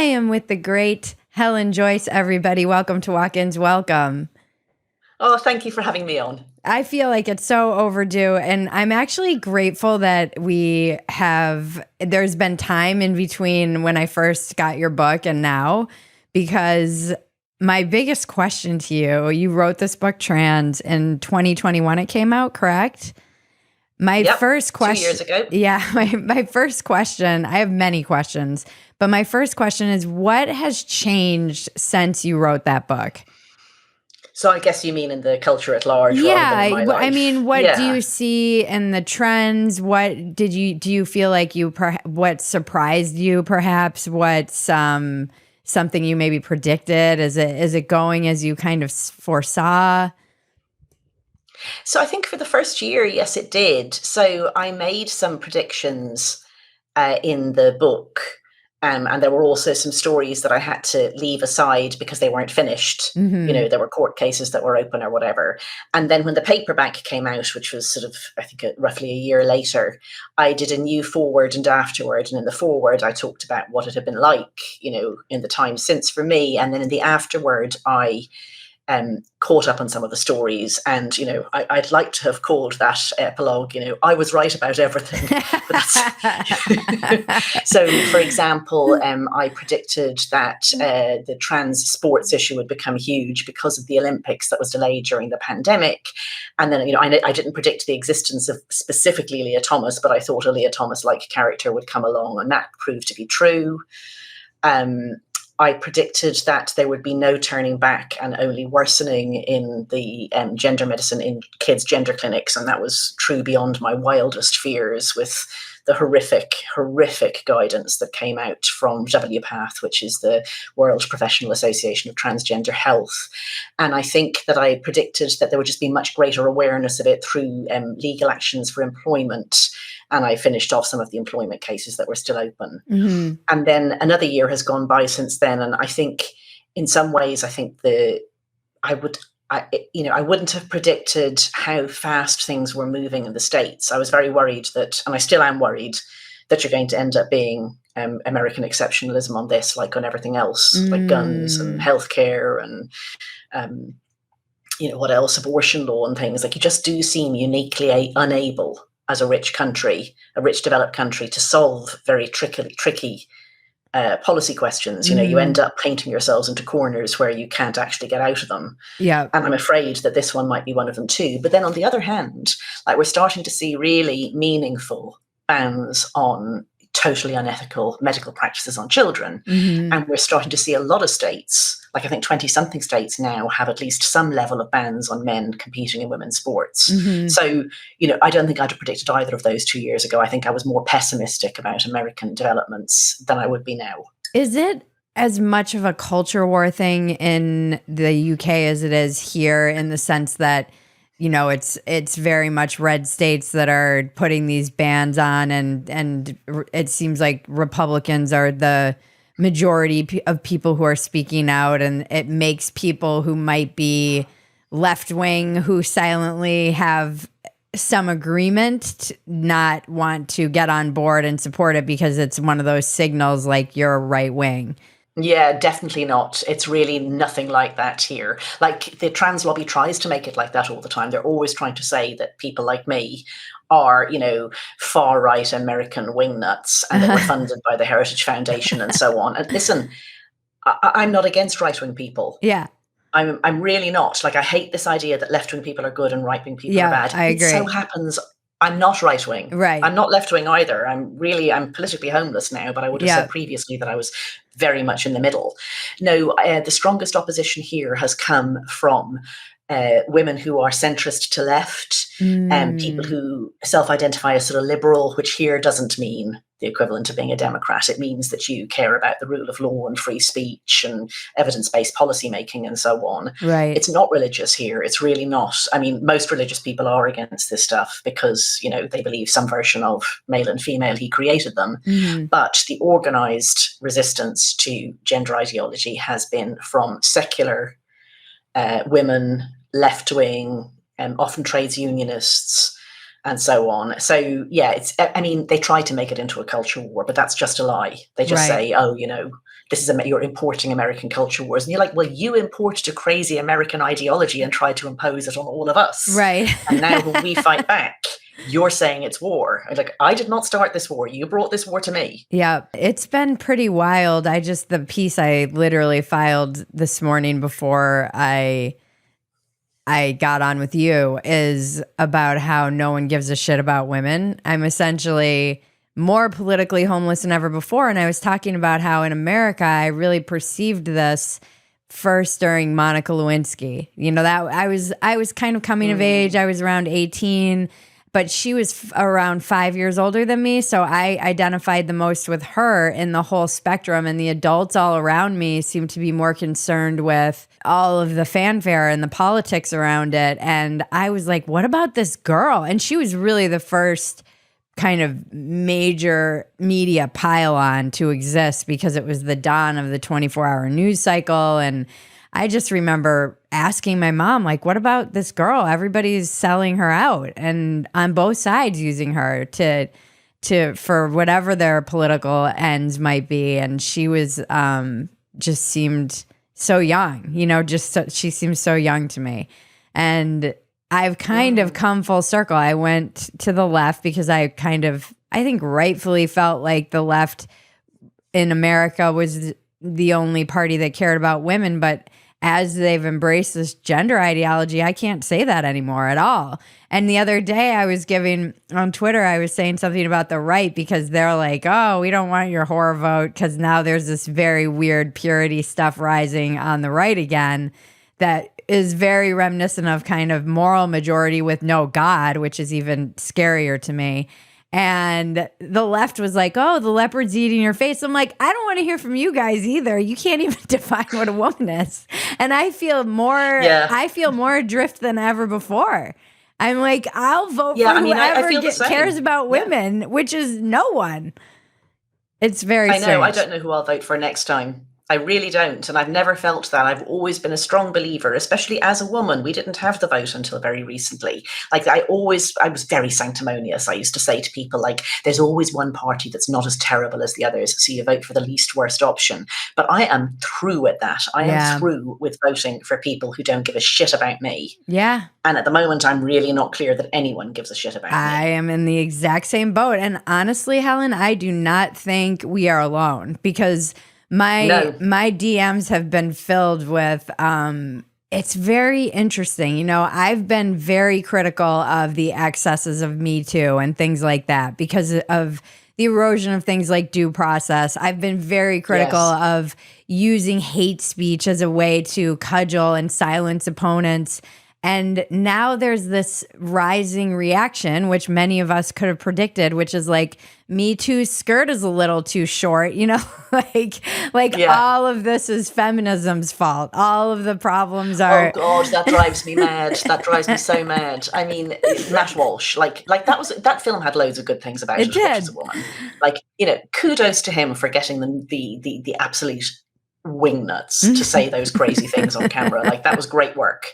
am with the great Helen Joyce, everybody. Welcome to Walk-Ins. Welcome. Oh, thank you for having me on. I feel like it's so overdue, and I'm actually grateful that there's been time in between when I first got your book and now, because my biggest question to you wrote this book, Trans, in 2021 it came out, correct? My first question, 2 years ago. Yeah, my first question, I have many questions, but my first question is, what has changed since you wrote that book? So I guess you mean in the culture at large rather than in my life. I mean, what do you see in the trends? What do you feel like what surprised you perhaps? What's something you maybe predicted? Is it going as you kind of foresaw? So I think for the first year, yes, it did. So I made some predictions in the book. And there were also some stories that I had to leave aside because they weren't finished. Mm-hmm. You know, there were court cases that were open or whatever. And then when the paperback came out, which was sort of, I think, roughly a year later, I did a new foreword and afterword. And in the foreword, I talked about what it had been like, in the time since for me. And then in the afterword, I caught up on some of the stories. And, I'd like to have called that epilogue, I was right about everything. So, for example, I predicted that the trans sports issue would become huge because of the Olympics that was delayed during the pandemic. And then, I didn't predict the existence of specifically Leah Thomas, but I thought a Leah Thomas-like character would come along, and that proved to be true. I predicted that there would be no turning back and only worsening in the gender medicine in kids' gender clinics. And that was true beyond my wildest fears with the horrific guidance that came out from WPATH, which is the World Professional Association of Transgender Health. And I think that I predicted that there would just be much greater awareness of it through legal actions for employment. And I finished off some of the employment cases that were still open. Mm-hmm. And then another year has gone by since then. And I think in some ways, I wouldn't have predicted how fast things were moving in the States. I was very worried that, and I still am worried, that you're going to end up being American exceptionalism on this, like on everything else, like guns and healthcare and, what else, abortion law and things. Like, you just do seem uniquely unable as a rich developed country, to solve very tricky policy questions. You end up painting yourselves into corners where you can't actually get out of them. Yeah. And I'm afraid that this one might be one of them too. But then on the other hand, like, we're starting to see really meaningful bans on totally unethical medical practices on children. Mm-hmm. And we're starting to see a lot of states, like I think 20-something states now, have at least some level of bans on men competing in women's sports. Mm-hmm. So, I don't think I'd have predicted either of those 2 years ago. I think I was more pessimistic about American developments than I would be now. Is it as much of a culture war thing in the UK as it is here, in the sense that, it's very much red states that are putting these bans on, and it seems like Republicans are the majority of people who are speaking out, and it makes people who might be left-wing, who silently have some agreement, not want to get on board and support it because it's one of those signals like you're right-wing? Yeah, definitely not. It's really nothing like that here. Like, the trans lobby tries to make it like that all the time. They're always trying to say that people like me are, far right American wingnuts, and that we're funded by the Heritage Foundation and so on. And listen, I'm not against right-wing people. Yeah. I'm really not. Like, I hate this idea that left-wing people are good and right-wing people are bad. I agree. It so happens I'm not right-wing. Right. I'm not left-wing either. I'm politically homeless now, but I would have said previously that I was very much in the middle. No, the strongest opposition here has come from women who are centrist to left, and people who self-identify as sort of liberal, which here doesn't mean the equivalent of being a Democrat. It means that you care about the rule of law and free speech and evidence-based policymaking and so on. Right. It's not religious here. It's really not. I mean, most religious people are against this stuff because, they believe some version of male and female, he created them. Mm-hmm. But the organized resistance to gender ideology has been from secular women, left-wing, often trades unionists, and so on. So, yeah, they try to make it into a culture war, but that's just a lie. They just say, you're importing American culture wars. And you're like, well, you imported a crazy American ideology and tried to impose it on all of us. Right. And now when we fight back, you're saying it's war. I'm like, I did not start this war. You brought this war to me. Yeah, it's been pretty wild. The piece I literally filed this morning before I got on with you is about how no one gives a shit about women. I'm essentially more politically homeless than ever before. And I was talking about how in America, I really perceived this first during Monica Lewinsky. You know, that I was kind of coming of age. I was around 18, but she was around 5 years older than me. So I identified the most with her in the whole spectrum. And the adults all around me seemed to be more concerned with all of the fanfare and the politics around it. And I was like, what about this girl? And she was really the first kind of major media pile-on to exist because it was the dawn of the 24-hour news cycle. And I just remember asking my mom, like, what about this girl? Everybody's selling her out and on both sides using her to for whatever their political ends might be. And she was just seemed so young, you know, she seems so young to me. And I've kind of come full circle. I went to the left because I think rightfully felt like the left in America was the only party that cared about women. But as they've embraced this gender ideology, I can't say that anymore at all. And the other day I was on Twitter, I was saying something about the right because they're like, oh, we don't want your whore vote because now there's this very weird purity stuff rising on the right again that is very reminiscent of kind of moral majority with no God, which is even scarier to me. And the left was like, oh, the leopard's eating your face. I'm like, I don't want to hear from you guys either. You can't even define what a woman is. And I feel more adrift than ever before. I'm like, I'll vote for whoever cares about women, which is no one. It's very strange. I don't know who I'll vote for next time. I really don't. And I've never felt that. I've always been a strong believer, especially as a woman. We didn't have the vote until very recently. Like I was very sanctimonious. I used to say to people, like, there's always one party that's not as terrible as the others. So you vote for the least worst option. But I am through at that. I am through with voting for people who don't give a shit about me. Yeah. And at the moment, I'm really not clear that anyone gives a shit about me. I am in the exact same boat. And honestly, Helen, I do not think we are alone because my DMs have been filled with, it's very interesting. You know, I've been very critical of the excesses of Me Too and things like that because of the erosion of things like due process. I've been very critical of using hate speech as a way to cudgel and silence opponents. And now there's this rising reaction, which many of us could have predicted, which is like, Me Too's skirt is a little too short, you know, all of this is feminism's fault. All of the problems are. Oh God, that drives me mad. That drives me so mad. I mean, Matt Walsh, that film had loads of good things about it. As a woman, like, you know, kudos to him for getting the absolute wingnuts to say those crazy things on camera. Like, that was great work.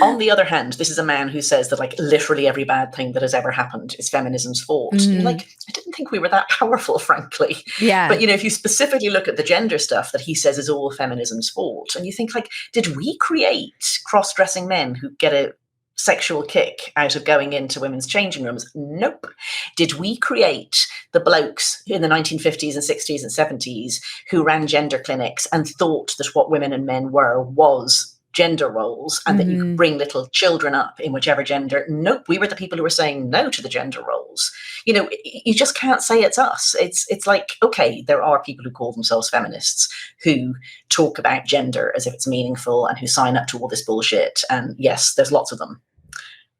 On the other hand, this is a man who says that like literally every bad thing that has ever happened is feminism's fault. Like, I didn't think we were that powerful, frankly. Yeah. But you know, if you specifically look at the gender stuff that he says is all feminism's fault, and you think, like, did we create cross-dressing men who get a sexual kick out of going into women's changing rooms? Nope. Did we create the blokes in the 1950s and 60s and 70s who ran gender clinics and thought that what women and men was gender roles and that you could bring little children up in whichever gender? Nope. We were the people who were saying no to the gender roles. You know, you just can't say it's us. It's like, okay, there are people who call themselves feminists who talk about gender as if it's meaningful and who sign up to all this bullshit. And yes, there's lots of them.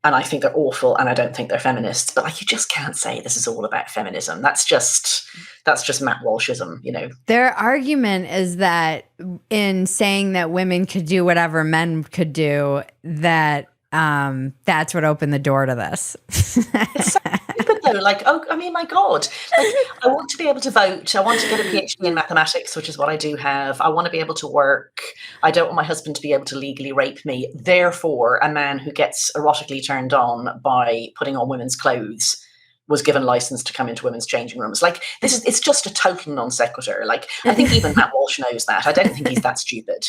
And I think they're awful, and I don't think they're feminists. But like, you just can't say this is all about feminism. That's just Matt Walshism, you know. Their argument is that in saying that women could do whatever men could do, that that's what opened the door to this. It's so stupid, though. Like, oh, I mean, my God. Like, I want to be able to vote. I want to get a PhD in mathematics, which is what I do have. I want to be able to work. I don't want my husband to be able to legally rape me. Therefore, a man who gets erotically turned on by putting on women's clothes was given license to come into women's changing rooms. Like, it's just a total non sequitur. Like, I think even Matt Walsh knows that. I don't think he's that stupid.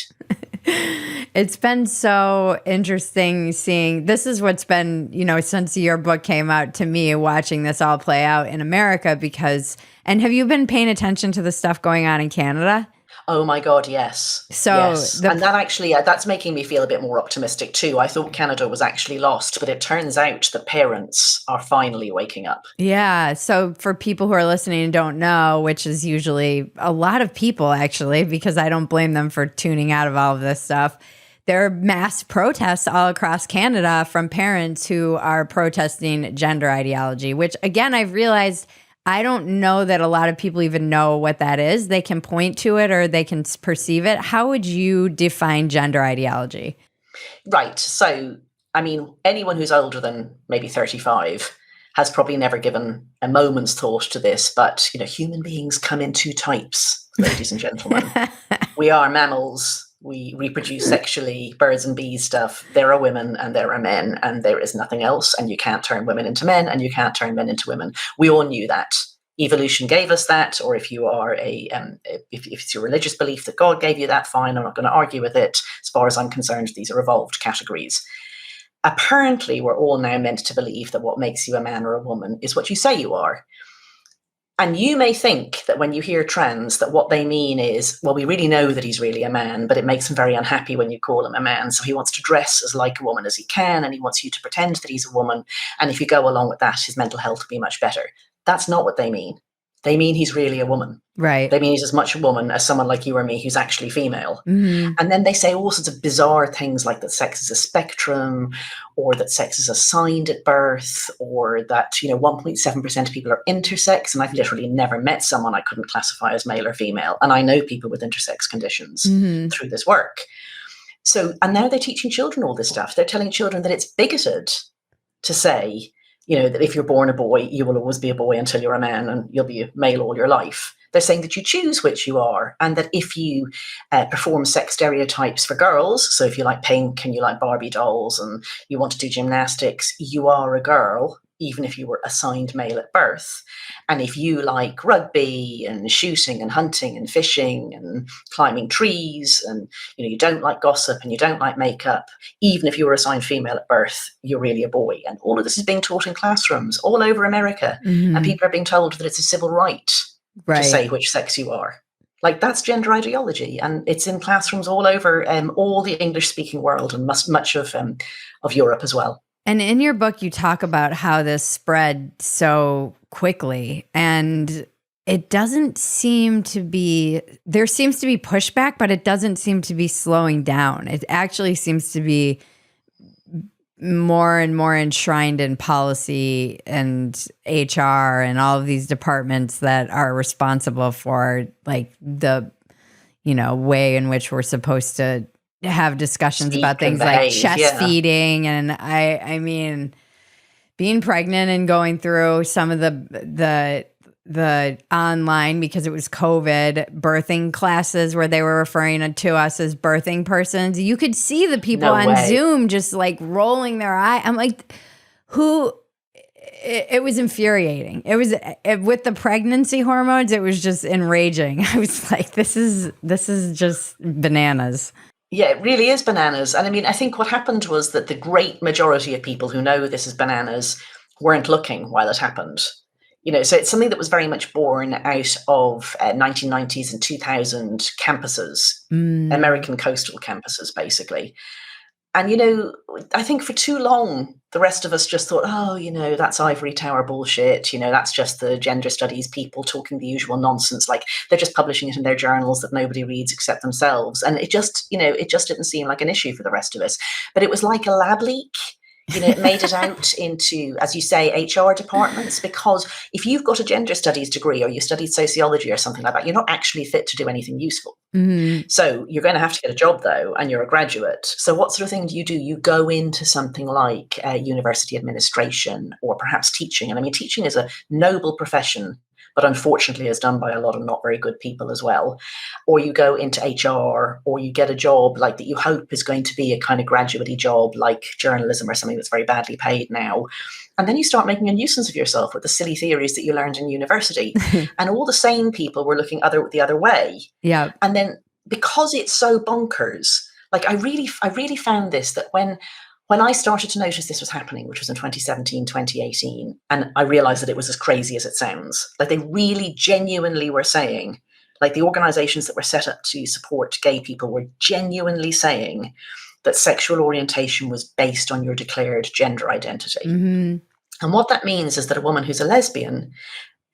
It's been so interesting seeing, this is what's been, since your book came out, to me, watching this all play out in America, and have you been paying attention to the stuff going on in Canada? Oh my God, yes. So yes. And that actually, that's making me feel a bit more optimistic too. I thought Canada was actually lost, but it turns out that parents are finally waking up. Yeah. So for people who are listening and don't know, which is usually a lot of people actually, because I don't blame them for tuning out of all of this stuff, there are mass protests all across Canada from parents who are protesting gender ideology, which again, I've realized I don't know that a lot of people even know what that is. They can point to it or they can perceive it. How would you define gender ideology? Right. So, I mean, anyone who's older than maybe 35 has probably never given a moment's thought to this, but, human beings come in two types, ladies and gentlemen. We are mammals. We reproduce sexually, birds and bees stuff. There are women and there are men, and there is nothing else. And you can't turn women into men, and you can't turn men into women. We all knew that. Evolution gave us that, or if you are if it's your religious belief that God gave you that, fine. I'm not going to argue with it. As far as I'm concerned, these are evolved categories. Apparently, we're all now meant to believe that what makes you a man or a woman is what you say you are. And you may think that when you hear trans, that what they mean is, well, we really know that he's really a man, but it makes him very unhappy when you call him a man. So he wants to dress as like a woman as he can, and he wants you to pretend that he's a woman. And if you go along with that, his mental health will be much better. That's not what they mean. They mean he's really a woman. Right. They mean he's as much a woman as someone like you or me who's actually female. Mm-hmm. And then they say all sorts of bizarre things like that sex is a spectrum, or that sex is assigned at birth, or that 1.7% of people are intersex. And I've literally never met someone I couldn't classify as male or female. And I know people with intersex conditions through this work. So, and now they're teaching children all this stuff. They're telling children that it's bigoted to say, that if you're born a boy, you will always be a boy until you're a man, and you'll be a male all your life. They're saying that you choose which you are, and that if you perform sex stereotypes for girls, so if you like pink and you like Barbie dolls and you want to do gymnastics, you are a girl, even if you were assigned male at birth. And if you like rugby and shooting and hunting and fishing and climbing trees, and you don't like gossip and you don't like makeup, even if you were assigned female at birth, you're really a boy. And all of this is being taught in classrooms all over America. Mm-hmm. And people are being told that it's a civil right to say which sex you are. Like, that's gender ideology, and it's in classrooms all over all the English-speaking world and much of Europe as well. And in your book, you talk about how this spread so quickly, and it doesn't seem to be, there seems to be pushback, but it doesn't seem to be slowing down. It actually seems to be more and more enshrined in policy and HR and all of these departments that are responsible for like the, way in which we're supposed to have discussions about things like chest feeding. And I mean, being pregnant and going through some of the online, because it was COVID, birthing classes where they were referring to us as birthing persons. You could see the people on Zoom just like rolling their eye. I'm like, it was infuriating. It was with the pregnancy hormones. It was just enraging. I was like, this is just bananas. Yeah, it really is bananas. And I mean, I think what happened was that the great majority of people who know this is bananas weren't looking while it happened. So it's something that was very much born out of 1990s and 2000 campuses, American coastal campuses, basically. And, I think for too long, the rest of us just thought, oh, that's ivory tower bullshit. That's just the gender studies people talking the usual nonsense. Like, they're just publishing it in their journals that nobody reads except themselves. And it just didn't seem like an issue for the rest of us. But it was like a lab leak. It made it out into, as you say, HR departments, because if you've got a gender studies degree or you studied sociology or something like that, you're not actually fit to do anything useful. Mm-hmm. So you're going to have to get a job, though, and you're a graduate. So what sort of thing do? You go into something like university administration or perhaps teaching. And I mean, teaching is a noble profession, but unfortunately is done by a lot of not very good people as well. Or you go into HR, or you get a job like that you hope is going to be a kind of graduate job like journalism or something that's very badly paid now. And then you start making a nuisance of yourself with the silly theories that you learned in university. And all the same people were looking the other way. Yeah. And then because it's so bonkers, like I really found this, that when I started to notice this was happening, which was in 2017, 2018, and I realized that it was as crazy as it sounds, like they really genuinely were saying, like the organizations that were set up to support gay people were genuinely saying that sexual orientation was based on your declared gender identity. Mm-hmm. And what that means is that a woman who's a lesbian,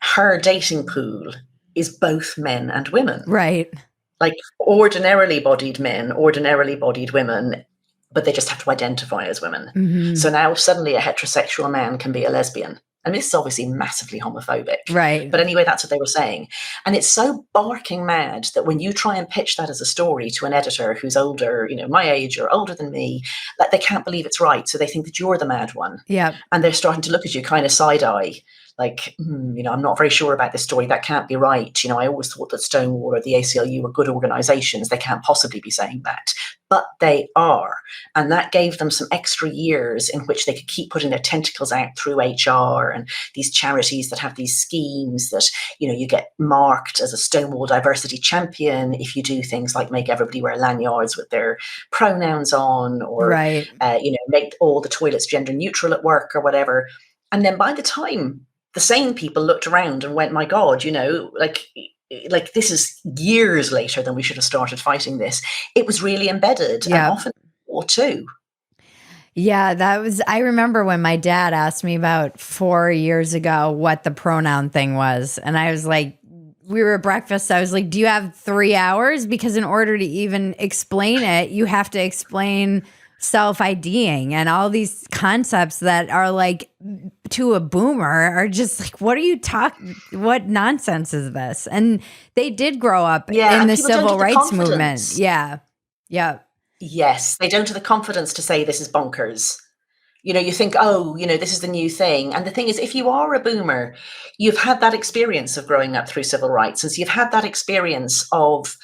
her dating pool is both men and women. Right. Like ordinarily bodied men, ordinarily bodied women, but they just have to identify as women. Mm-hmm. So now suddenly a heterosexual man can be a lesbian. And this is obviously massively homophobic. Right. But anyway, that's what they were saying. And it's so barking mad that when you try and pitch that as a story to an editor who's older, my age or older than me, like they can't believe it's right. So they think that you're the mad one. Yeah. And they're starting to look at you kind of side eye. Like, I'm not very sure about this story. That can't be right. I always thought that Stonewall or the ACLU were good organizations. They can't possibly be saying that. But they are. And that gave them some extra years in which they could keep putting their tentacles out through HR and these charities that have these schemes that, you get marked as a Stonewall diversity champion if you do things like make everybody wear lanyards with their pronouns on, or, right. Make all the toilets gender neutral at work or whatever. And then by the time the sane people looked around and went, my God, like this is years later than we should have started fighting this. It was really embedded, and often or two. Yeah, I remember when my dad asked me about 4 years ago what the pronoun thing was. And I was like, we were at breakfast. I was like, do you have 3 hours? Because in order to even explain it, you have to explain self-IDing and all these concepts that are like, to a boomer, are just like, what nonsense is this? And they did grow up in the civil rights movement. Yeah. Yes, they don't have the confidence to say this is bonkers. You think, this is the new thing. And the thing is, if you are a boomer, you've had that experience of growing up through civil rights. And so you've had that experience of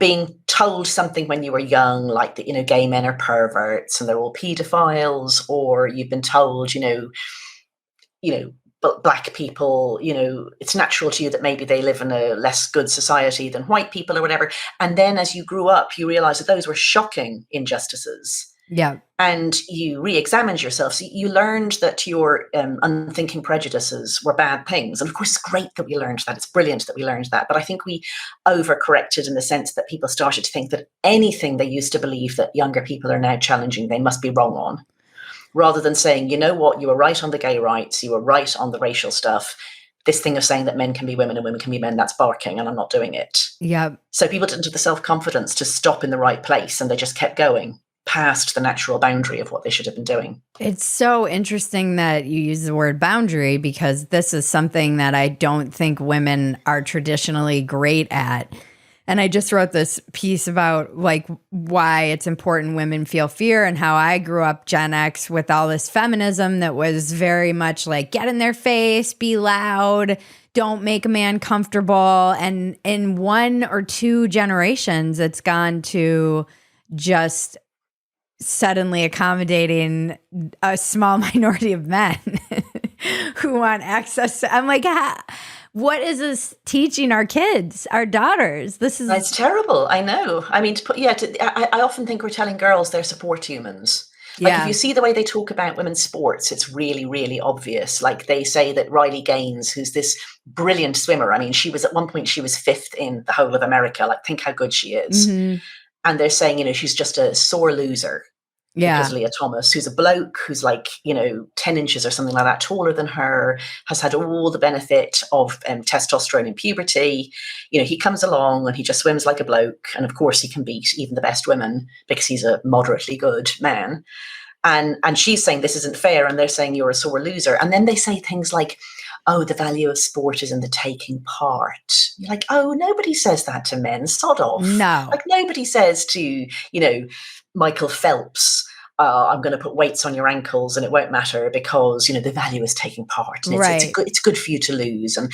being told something when you were young, like that, gay men are perverts and they're all pedophiles, or you've been told, but black people, it's natural to you that maybe they live in a less good society than white people or whatever. And then as you grew up, you realize that those were shocking injustices. Yeah. And you re-examined yourself. So you learned that your unthinking prejudices were bad things. And of course, it's great that we learned that. It's brilliant that we learned that. But I think we overcorrected in the sense that people started to think that anything they used to believe that younger people are now challenging, they must be wrong on. Rather than saying, you know what, you were right on the gay rights, you were right on the racial stuff. This thing of saying that men can be women and women can be men, that's barking, and I'm not doing it. Yeah. So people didn't have the self-confidence to stop in the right place, and they just kept going past the natural boundary of what they should have been doing. It's so interesting that you use the word boundary, because this is something that I don't think women are traditionally great at. And I just wrote this piece about like why it's important women feel fear, and how I grew up Gen X with all this feminism that was very much like get in their face, be loud, don't make a man comfortable. And in 1 or 2 generations, it's gone to just suddenly accommodating a small minority of men who want access to, I'm like, what is this teaching our kids, our daughters? It's terrible. I know. I mean, I often think we're telling girls they're support humans. Like if you see the way they talk about women's sports, it's really, really obvious. Like they say that Riley Gaines, who's this brilliant swimmer, I mean, at one point she was 5th in the whole of America. Like, think how good she is. Mm-hmm. And they're saying, she's just a sore loser. Yeah. Because Leah Thomas, who's a bloke who's like, 10 inches or something like that taller than her, has had all the benefit of testosterone in puberty. He comes along and he just swims like a bloke. And of course he can beat even the best women because he's a moderately good man. And she's saying this isn't fair. And they're saying you're a sore loser. And then they say things like, oh, the value of sport is in the taking part. You're like, oh, nobody says that to men. Sod off. No. Like nobody says to, Michael Phelps, I'm going to put weights on your ankles and it won't matter because, the value is taking part, and Right. it's good for you to lose. And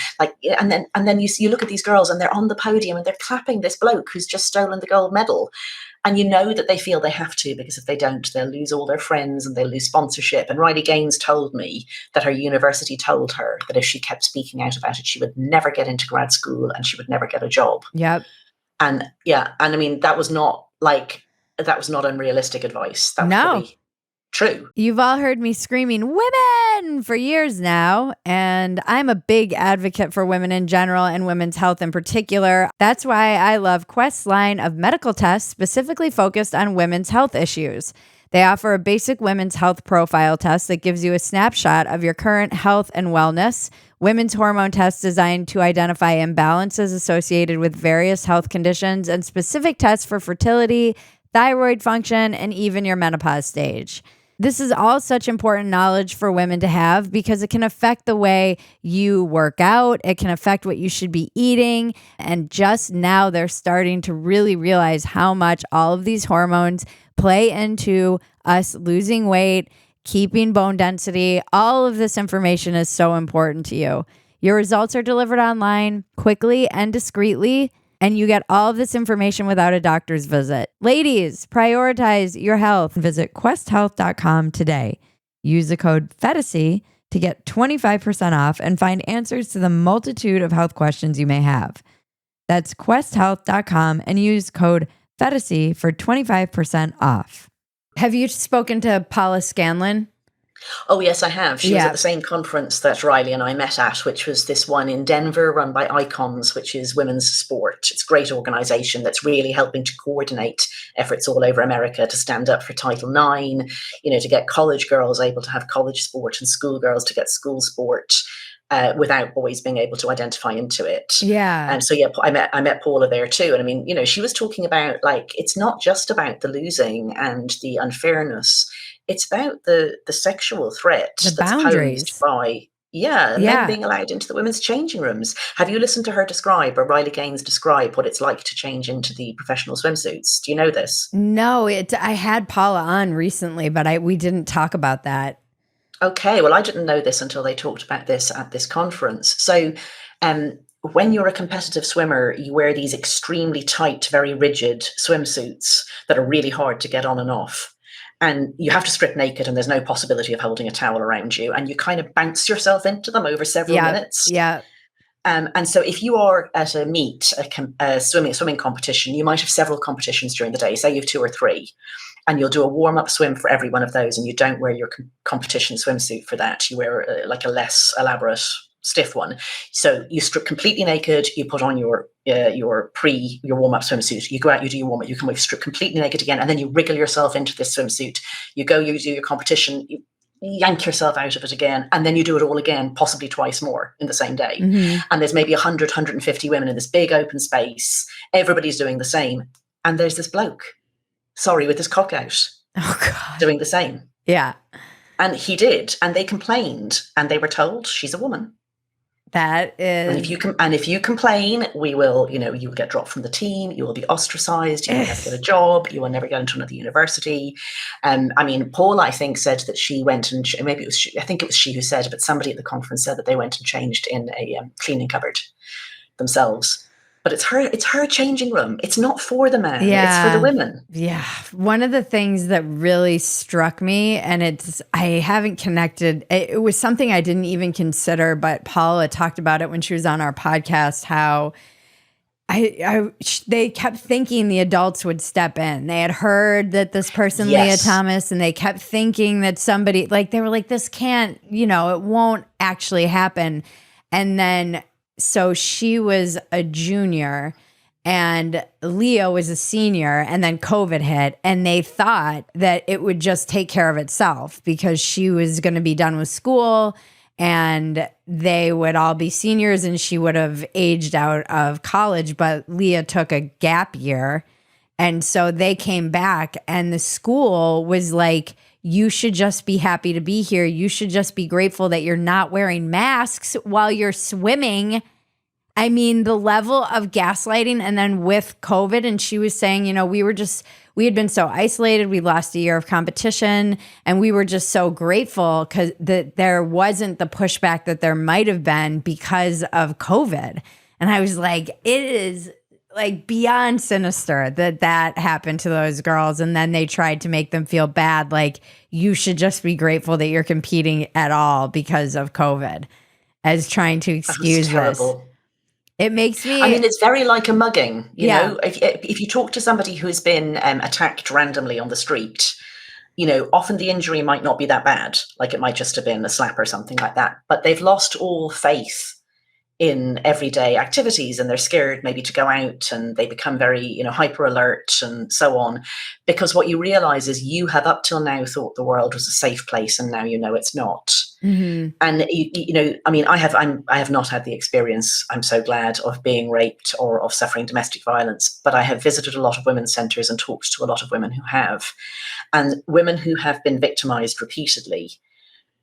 then you look at these girls and they're on the podium and they're clapping this bloke who's just stolen the gold medal. And that they feel they have to, because if they don't, they'll lose all their friends and they'll lose sponsorship. And Riley Gaines told me that her university told her that if she kept speaking out about it, she would never get into grad school and she would never get a job. Yep. And I mean, that was not unrealistic advice. That was pretty true. You've all heard me screaming women for years now, and I'm a big advocate for women in general and women's health in particular. That's why I love Quest's line of medical tests specifically focused on women's health issues. They offer a basic women's health profile test that gives you a snapshot of your current health and wellness, women's hormone tests designed to identify imbalances associated with various health conditions, and specific tests for fertility, thyroid function, and even your menopause stage. This is all such important knowledge for women to have because it can affect the way you work out. It can affect what you should be eating. And just now they're starting to really realize how much all of these hormones play into us losing weight, keeping bone density. All of this information is so important to you. Your results are delivered online quickly and discreetly, and you get all of this information without a doctor's visit. Ladies, prioritize your health. Visit questhealth.com today. Use the code Phetasy to get 25% off and find answers to the multitude of health questions you may have. That's questhealth.com and use code Phetasy for 25% off. Have you spoken to Paula Scanlon? Oh, yes, I have. She was at the same conference that Riley and I met at, which was this one in Denver run by Icons, which is women's sport. It's a great organization that's really helping to coordinate efforts all over America to stand up for Title IX, to get college girls able to have college sport and schoolgirls to get school sport. Without boys being able to identify into it. Yeah. And so, I met Paula there too. And I mean, she was talking about, it's not just about the losing and the unfairness. It's about the sexual threat that's boundaries. Posed by men being allowed into the women's changing rooms. Have you listened to her describe, or Riley Gaines describe, what it's like to change into the professional swimsuits? Do you know this? No, I had Paula on recently, but we didn't talk about that. Okay, well, I didn't know this until they talked about this at this conference. So when you're a competitive swimmer, you wear these extremely tight, very rigid swimsuits that are really hard to get on and off. And you have to strip naked and there's no possibility of holding a towel around you. And you kind of bounce yourself into them over several minutes. Yeah. And so if you are at a meet, a swimming competition, you might have several competitions during the day, say you have 2 or 3. And you'll do a warm-up swim for every one of those, and you don't wear your competition swimsuit for that. You wear a less elaborate, stiff one. So you strip completely naked. You put on your warm-up swimsuit. You go out, you do your warm-up. You come away, strip completely naked again, and then you wriggle yourself into this swimsuit. You do your competition. You yank yourself out of it again, and then you do it all again, possibly twice more in the same day. Mm-hmm. And there's maybe 100, 150 women in this big open space. Everybody's doing the same, and there's this bloke. With his cock out, doing the same. Yeah. And he did. And they complained. And they were told, she's a woman. That is. And if you complain, we will, you will get dropped from the team. You will be ostracized. You will never get a job. You will never get into another university. Paul, I think, said that she went and maybe it was she, I think it was she who said it, but somebody at the conference said that they went and changed in a cleaning cupboard themselves. But it's her changing room. It's not for the men. It's for the women. Yeah. One of the things that really struck me, and I haven't connected, it was something I didn't even consider, but Paula talked about it when she was on our podcast, how they kept thinking the adults would step in. They had heard that this person, Leah Thomas, and they kept thinking that somebody, they were like, this can't, it won't actually happen. And then so she was a junior and Leah was a senior, and then COVID hit, and they thought that it would just take care of itself because she was going to be done with school and they would all be seniors and she would have aged out of college. But Leah took a gap year. And so they came back and the school was like, you should just be happy to be here. You should just be grateful that you're not wearing masks while you're swimming. I mean, the level of gaslighting, and then with COVID, and she was saying, we had been so isolated. We lost a year of competition, and we were just so grateful because there wasn't the pushback that there might have been because of COVID. And I was like, it is like beyond sinister that happened to those girls. And then they tried to make them feel bad. Like, you should just be grateful that you're competing at all because of COVID, as trying to excuse this. It makes me... I mean, it's very like a mugging, you know? If you talk to somebody who's been attacked randomly on the street, often the injury might not be that bad. Like, it might just have been a slap or something like that. But they've lost all faith in everyday activities, and they're scared maybe to go out, and they become very, hyper alert and so on. Because what you realize is you have up till now thought the world was a safe place, and now it's not. Mm-hmm. And I mean, I have not had the experience, I'm so glad, of being raped or of suffering domestic violence, but I have visited a lot of women's centres and talked to a lot of women who have. And women who have been victimised repeatedly,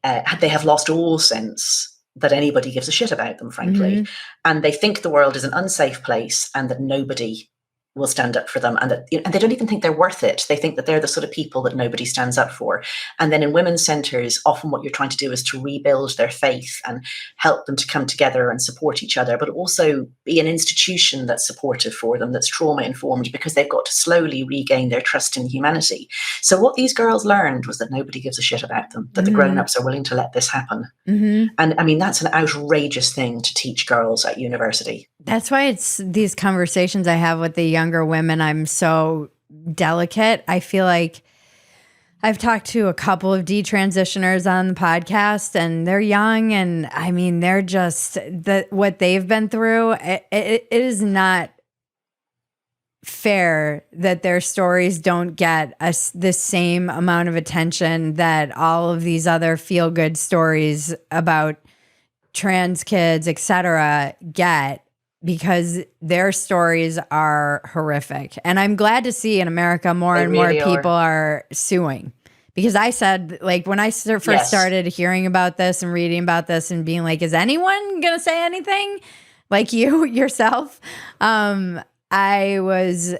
they have lost all sense that anybody gives a shit about them, frankly. Mm-hmm. And they think the world is an unsafe place and that nobody will stand up for them, and they don't even think they're worth it. They think that they're the sort of people that nobody stands up for. And then in women's centres, often what you're trying to do is to rebuild their faith and help them to come together and support each other, but also be an institution that's supportive for them, that's trauma informed, because they've got to slowly regain their trust in humanity. So what these girls learned was that nobody gives a shit about them, that the grown-ups are willing to let this happen. Mm-hmm. And I mean, that's an outrageous thing to teach girls at university. That's why it's these conversations I have with the younger women, I'm so delicate. I feel like I've talked to a couple of detransitioners on the podcast, and they're young, and I mean, they're just what they've been through. It is not fair that their stories don't get the same amount of attention that all of these other feel-good stories about trans kids, etc., get, because their stories are horrific. And I'm glad to see in America more and more people are suing. Because I said, like, when I first started hearing about this and reading about this and being like, is anyone going to say anything like you yourself? I was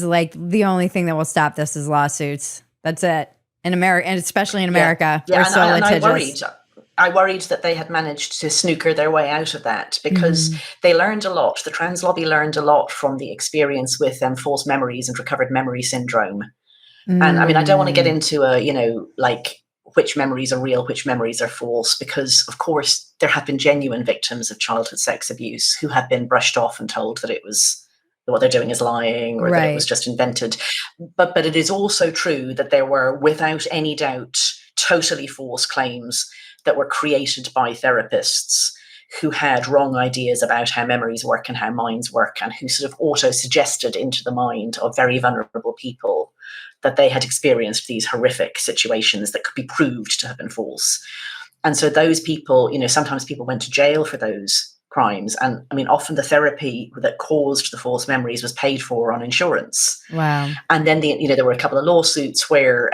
like, the only thing that will stop this is lawsuits. That's it. In America, and especially in America, we're so litigious. I worried that they had managed to snooker their way out of that, because they learned a lot. The trans lobby learned a lot from the experience with false memories and recovered memory syndrome. And I mean, I don't want to get into like which memories are real, which memories are false, because of course there have been genuine victims of childhood sex abuse who have been brushed off and told that it was what they're doing is lying, or that it was just invented. But it is also true that there were, without any doubt, totally false claims that were created by therapists who had wrong ideas about how memories work and how minds work, and who sort of auto-suggested into the mind of very vulnerable people that they had experienced these horrific situations that could be proved to have been false. And so those people, sometimes people went to jail for those crimes. And I mean, often the therapy that caused the false memories was paid for on insurance. Wow. And then there were a couple of lawsuits where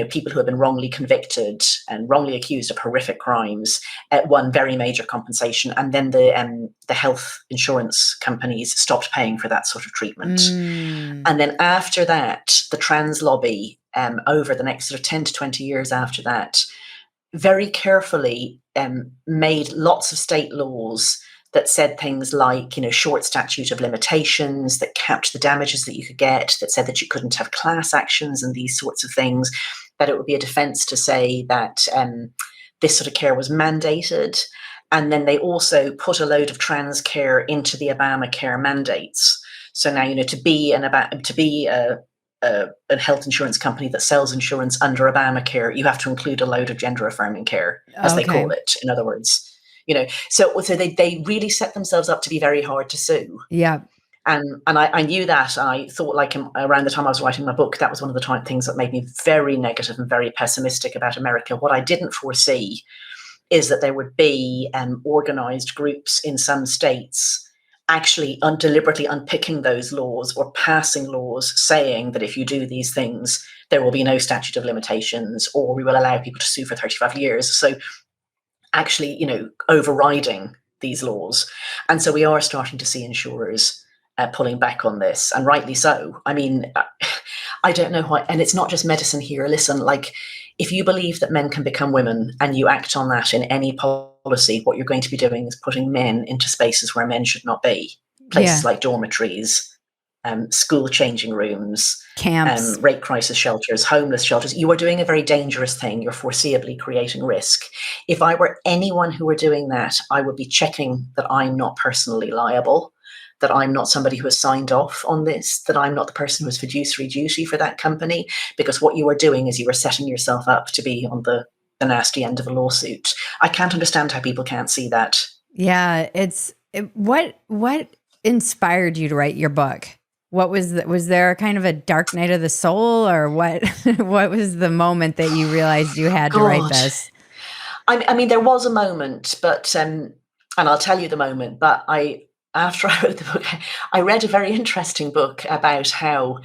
people who had been wrongly convicted and wrongly accused of horrific crimes won very major compensation, and then the health insurance companies stopped paying for that sort of treatment. And then after that, the trans lobby, over the next sort of 10 to 20 years after that, very carefully made lots of state laws that said things like, short statute of limitations, that capped the damages that you could get, that said that you couldn't have class actions and these sorts of things, that it would be a defense to say that this sort of care was mandated. And then they also put a load of trans care into the Obamacare mandates. So now, to be a health insurance company that sells insurance under Obamacare, you have to include a load of gender affirming care, as they call it. In other words, so they really set themselves up to be very hard to sue. Yeah. And I knew that. And I thought, like, around the time I was writing my book, that was one of the things that made me very negative and very pessimistic about America. What I didn't foresee is that there would be organized groups in some states actually deliberately unpicking those laws or passing laws saying that if you do these things, there will be no statute of limitations, or we will allow people to sue for 35 years. So actually, overriding these laws. And so we are starting to see insurers pulling back on this, and rightly so. I mean, I don't know why, and it's not just medicine here. Listen, like, if you believe that men can become women and you act on that in any policy, what you're going to be doing is putting men into spaces where men should not be. Places like dormitories, school changing rooms, camps, rape crisis shelters, homeless shelters. You are doing a very dangerous thing. You're foreseeably creating risk. If I were anyone who were doing that, I would be checking that I'm not personally liable, that I'm not somebody who has signed off on this, that I'm not the person who has fiduciary duty for that company, because what you are doing is you are setting yourself up to be on the nasty end of a lawsuit. I can't understand how people can't see that. Yeah, what inspired you to write your book? What was there kind of a dark night of the soul, or what? What was the moment that you realized you had to write this? I mean, there was a moment, but and I'll tell you the moment. But after I wrote the book, I read a very interesting book about how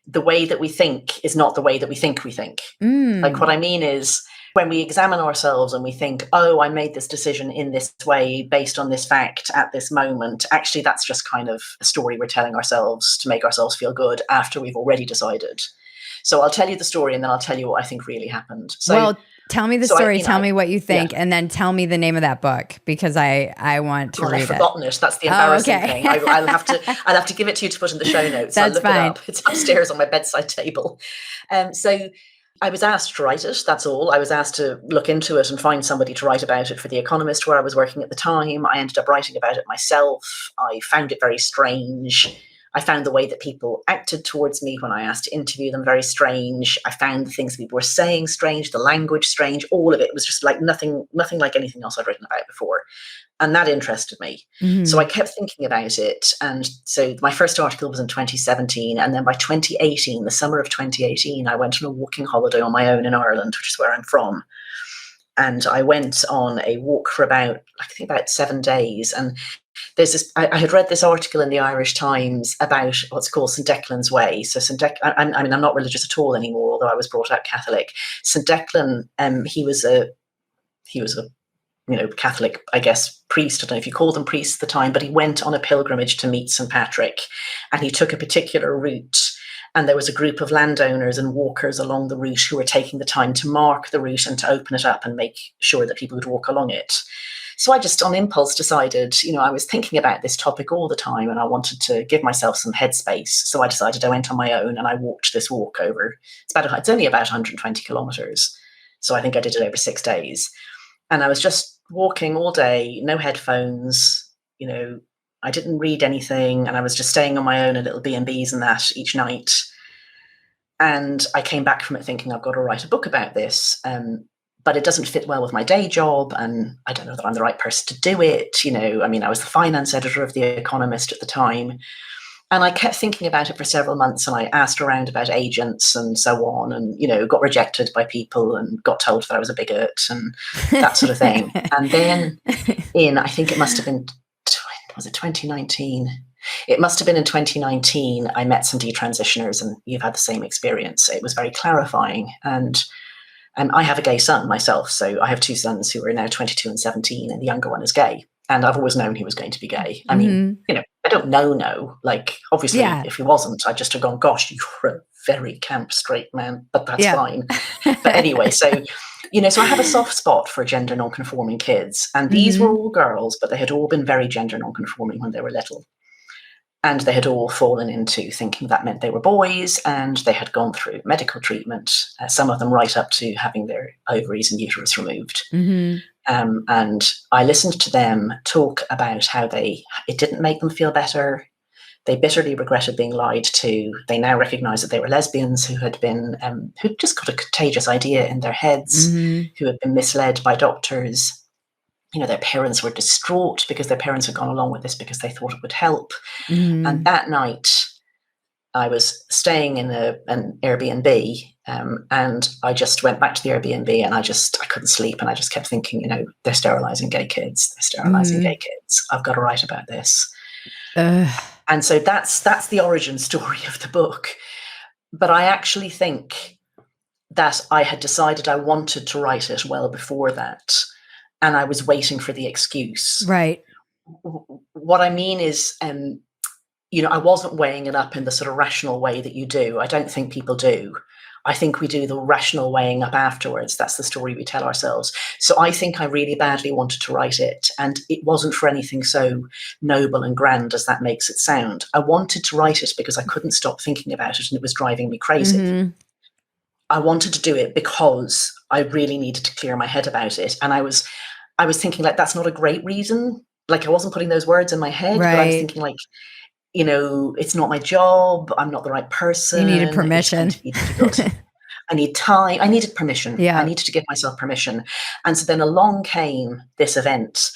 the way that we think is not the way that we think we think. Like, what I mean is, when we examine ourselves and we think, oh, I made this decision in this way based on this fact at this moment, actually, that's just kind of a story we're telling ourselves to make ourselves feel good after we've already decided. So I'll tell you the story, and then I'll tell you what I think really happened. So, well, tell me the story. Tell me what you think, and then tell me the name of that book, because I want to read it. I've forgotten it. That's the embarrassing thing. I'll have to give it to you to put in the show notes. That's I'll look fine. it up. It's upstairs on my bedside table. So I was asked to write it. That's all. I was asked to look into it and find somebody to write about it for The Economist, where I was working at the time. I ended up writing about it myself. I found it very strange. I found the way that people acted towards me when I asked to interview them very strange. I found the things people were saying strange, the language strange. All of it was just like nothing like anything else I'd written about before. And that interested me. Mm-hmm. So I kept thinking about it. And so my first article was in 2017. And then by 2018, the summer of 2018, I went on a walking holiday on my own in Ireland, which is where I'm from. And I went on a walk for about 7 days. And there's this, I had read this article in the Irish Times about what's called St. Declan's Way. So I'm not religious at all anymore, although I was brought up Catholic. St. Declan, he was a Catholic, I guess, priest. I don't know if you call them priests at the time, but he went on a pilgrimage to meet St. Patrick, and he took a particular route. And there was a group of landowners and walkers along the route who were taking the time to mark the route and to open it up and make sure that people would walk along it. So I just, on impulse, decided, I was thinking about this topic all the time and I wanted to give myself some headspace. So I decided I went on my own and I walked this walk over. It's only about 120 kilometers. So I think I did it over 6 days. And I was just walking all day, no headphones, I didn't read anything, and I was just staying on my own at little B&Bs and that each night. And I came back from it thinking, I've got to write a book about this. But it doesn't fit well with my day job, and I don't know that I'm the right person to do it. I was the finance editor of The Economist at the time. And I kept thinking about it for several months, and I asked around about agents and so on, and, got rejected by people and got told that I was a bigot and that sort of thing. And then I think it must have been, was it 2019? It must have been in 2019, I met some detransitioners, and you've had the same experience. It was very clarifying. And I have a gay son myself. So I have 2 sons who are now 22 and 17, and the younger one is gay. And I've always known he was going to be gay. I mean, I don't know. Like, obviously, if he wasn't, I'd just have gone, gosh, you're a very camp straight man, but that's fine. But anyway, so I have a soft spot for gender non-conforming kids. And these were all girls, but they had all been very gender non-conforming when they were little. And they had all fallen into thinking that meant they were boys, and they had gone through medical treatment, some of them right up to having their ovaries and uterus removed. Mm-hmm. And I listened to them talk about how it didn't make them feel better. They bitterly regretted being lied to. They now recognize that they were lesbians who had been, who'd just got a contagious idea in their heads, who had been misled by doctors. Their parents were distraught because their parents had gone along with this because they thought it would help. And that night, I was staying in an Airbnb, and I just went back to the Airbnb, and I couldn't sleep, and I just kept thinking, they're sterilizing gay kids. They're sterilizing gay kids. I've got to write about this. And so that's the origin story of the book. But I actually think that I had decided I wanted to write it well before that. And I was waiting for the excuse. Right. what I mean is, I wasn't weighing it up in the sort of rational way that you do. I don't think people do. I think we do the rational weighing up afterwards. That's the story we tell ourselves. So I think I really badly wanted to write it, and it wasn't for anything so noble and grand as that makes it sound. I wanted to write it because I couldn't stop thinking about it, and it was driving me crazy. Mm-hmm. I wanted to do it because I really needed to clear my head about it. And I was thinking, like, that's not a great reason. Like, I wasn't putting those words in my head, but I was Right. thinking, like, it's not my job. I'm not the right person. You needed It's going permission. to be difficult. I need time. I needed permission. Yeah. I needed to give myself permission. And so then along came this event,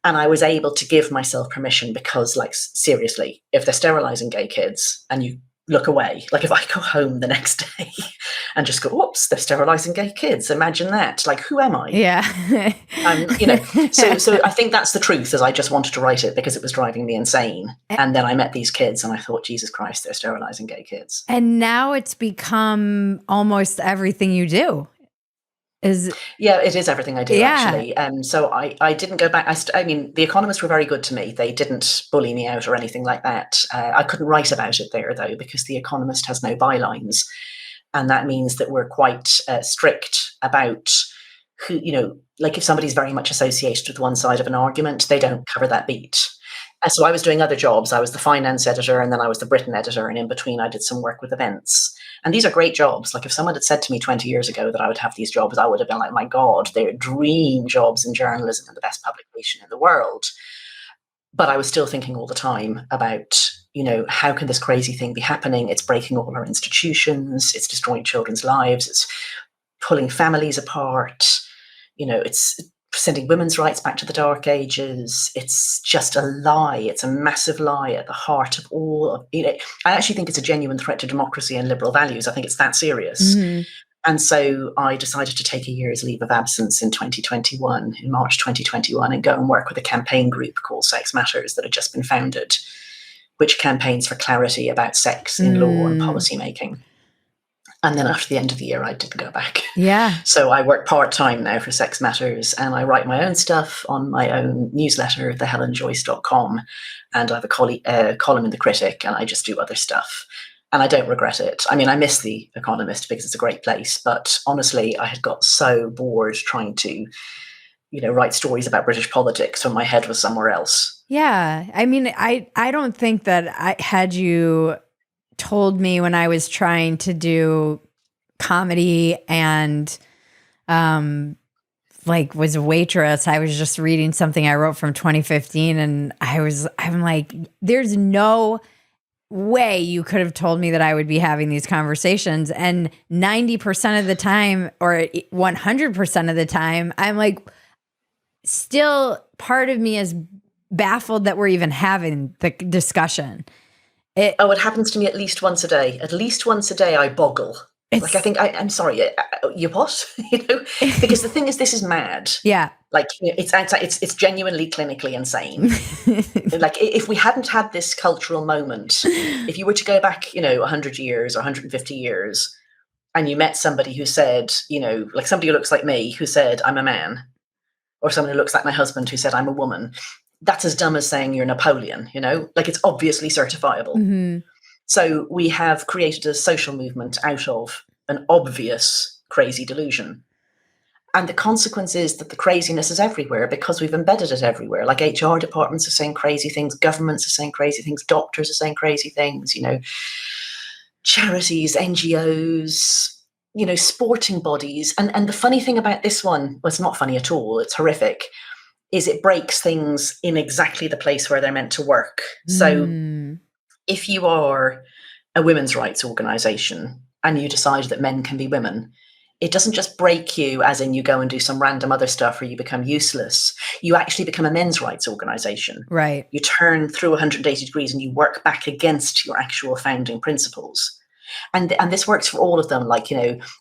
and I was able to give myself permission because, like, seriously, if they're sterilizing gay kids and you look away, like if I go home the next day and just go, "Oops, they're sterilizing gay kids." Imagine that. Like, who am I? Yeah. So I think that's the truth, is I just wanted to write it because it was driving me insane. And then I met these kids and I thought, Jesus Christ, they're sterilizing gay kids. And now it's become almost everything you do. Yeah, it is everything I do, Yeah. actually. So I didn't go back. I mean, The Economist were very good to me. They didn't bully me out or anything like that. I couldn't write about it there, though, because The Economist has no bylines. And that means that we're quite strict about who, like if somebody's very much associated with one side of an argument, they don't cover that beat. And so I was doing other jobs. I was the finance editor, and then I was the Britain editor. And in between, I did some work with events. And these are great jobs. Like, if someone had said to me 20 years ago that I would have these jobs, I would have been like, my God, they're dream jobs in journalism and the best publication in the world. But I was still thinking all the time about, how can this crazy thing be happening? It's breaking all our institutions. It's destroying children's lives. It's pulling families apart. It's sending women's rights back to the Dark Ages. It's just a lie. It's a massive lie at the heart of all of I actually think it's a genuine threat to democracy and liberal values. I think it's that serious. Mm-hmm. And so I decided to take a year's leave of absence in March 2021, and go and work with a campaign group called Sex Matters that had just been founded, which campaigns for clarity about sex in law and policy making. And then after the end of the year, I didn't go back. Yeah. So I work part-time now for Sex Matters, and I write my own stuff on my own newsletter, thehelenjoyce.com. And I have a column in The Critic, and I just do other stuff. And I don't regret it. I mean, I miss The Economist because it's a great place. But honestly, I had got so bored trying to, write stories about British politics when my head was somewhere else. Yeah. I mean, I don't think that had you told me when I was trying to do comedy and was a waitress, I was just reading something I wrote from 2015, and I'm like, there's no way you could have told me that I would be having these conversations. And 90% of the time, or 100% of the time, I'm like, still part of me is baffled that we're even having the discussion. It happens to me at least once a day. At least once a day, I boggle. Like, I think I'm sorry. You what? Because the thing is, this is mad. Yeah. Like, it's genuinely clinically insane. Like, if we hadn't had this cultural moment, if you were to go back, 100 years or 150 years, and you met somebody who said, like somebody who looks like me, who said, I'm a man, or someone who looks like my husband who said, I'm a woman, that's as dumb as saying you're Napoleon, like, it's obviously certifiable. Mm-hmm. So we have created a social movement out of an obvious crazy delusion. And the consequence is that the craziness is everywhere because we've embedded it everywhere. Like, HR departments are saying crazy things, governments are saying crazy things, doctors are saying crazy things, charities, NGOs, sporting bodies. And the funny thing about this one, well, it's not funny at all, it's horrific, is it breaks things in exactly the place where they're meant to work. So if you are a women's rights organization and you decide that men can be women, it doesn't just break you as in you go and do some random other stuff or you become useless. You actually become a men's rights organization. Right. You turn through 180 degrees and you work back against your actual founding principles. And this works for all of them. Like,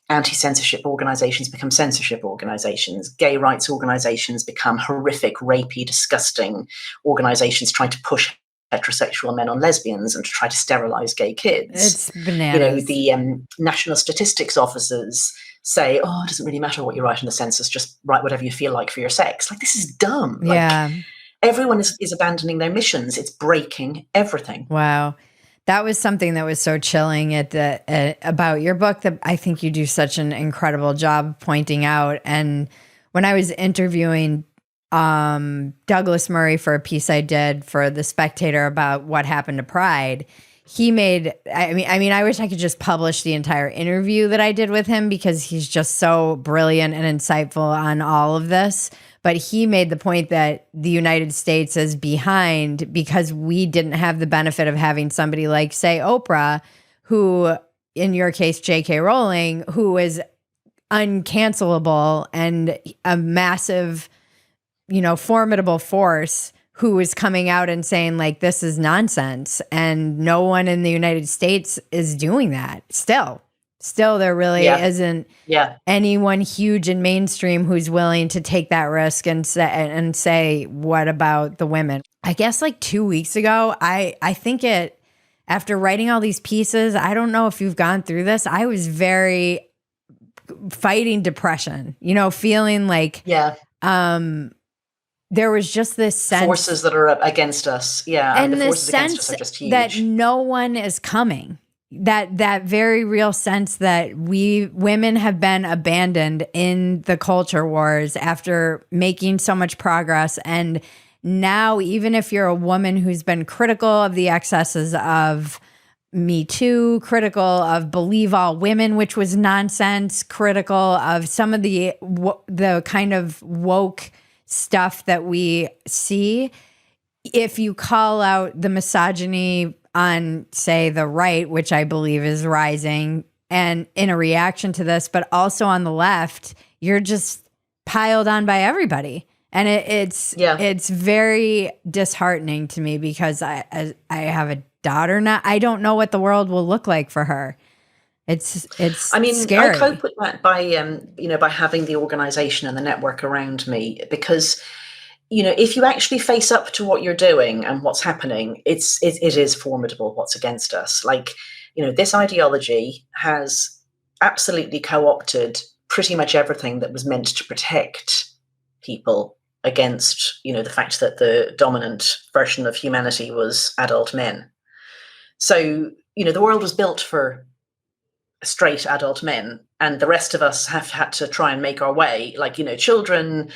anti-censorship organizations become censorship organizations. Gay rights organizations become horrific, rapey, disgusting organizations trying to push heterosexual men on lesbians and to try to sterilize gay kids. It's bananas. The national statistics officers say, it doesn't really matter what you write in the census, just write whatever you feel like for your sex. Like, this is dumb. Yeah. Everyone is abandoning their missions. It's breaking everything. Wow. That was something that was so chilling about your book that I think you do such an incredible job pointing out. And when I was interviewing Douglas Murray for a piece I did for The Spectator about what happened to Pride, he made, I wish I could just publish the entire interview that I did with him because he's just so brilliant and insightful on all of this. But he made the point that the United States is behind because we didn't have the benefit of having somebody like, say, Oprah, who, in your case, J.K. Rowling, who is uncancelable and a massive, formidable force, who is coming out and saying, like, this is nonsense. And no one in the United States is doing that still. Still, there really isn't anyone huge and mainstream who's willing to take that risk and say, what about the women? I guess like 2 weeks ago, I think after writing all these pieces, I don't know if you've gone through this. I was very fighting depression, feeling like there was just this sense, forces that are against us. Yeah. And the forces against us are just huge. That no one is coming. That very real sense that we women have been abandoned in the culture wars after making so much progress. And now, even if you're a woman who's been critical of the excesses of Me Too, critical of Believe All Women, which was nonsense, critical of some of the kind of woke stuff that we see, if you call out the misogyny on, say, the right, which I believe is rising, and in a reaction to this, but also on the left, you're just piled on by everybody. And it's very disheartening to me because I have a daughter now. I don't know what the world will look like for her. It's scary. I cope with that by having the organization and the network around me, because if you actually face up to what you're doing and what's happening, it is formidable what's against us. Like, this ideology has absolutely co-opted pretty much everything that was meant to protect people against, the fact that the dominant version of humanity was adult men. So, the world was built for straight adult men, and the rest of us have had to try and make our way. Like, children,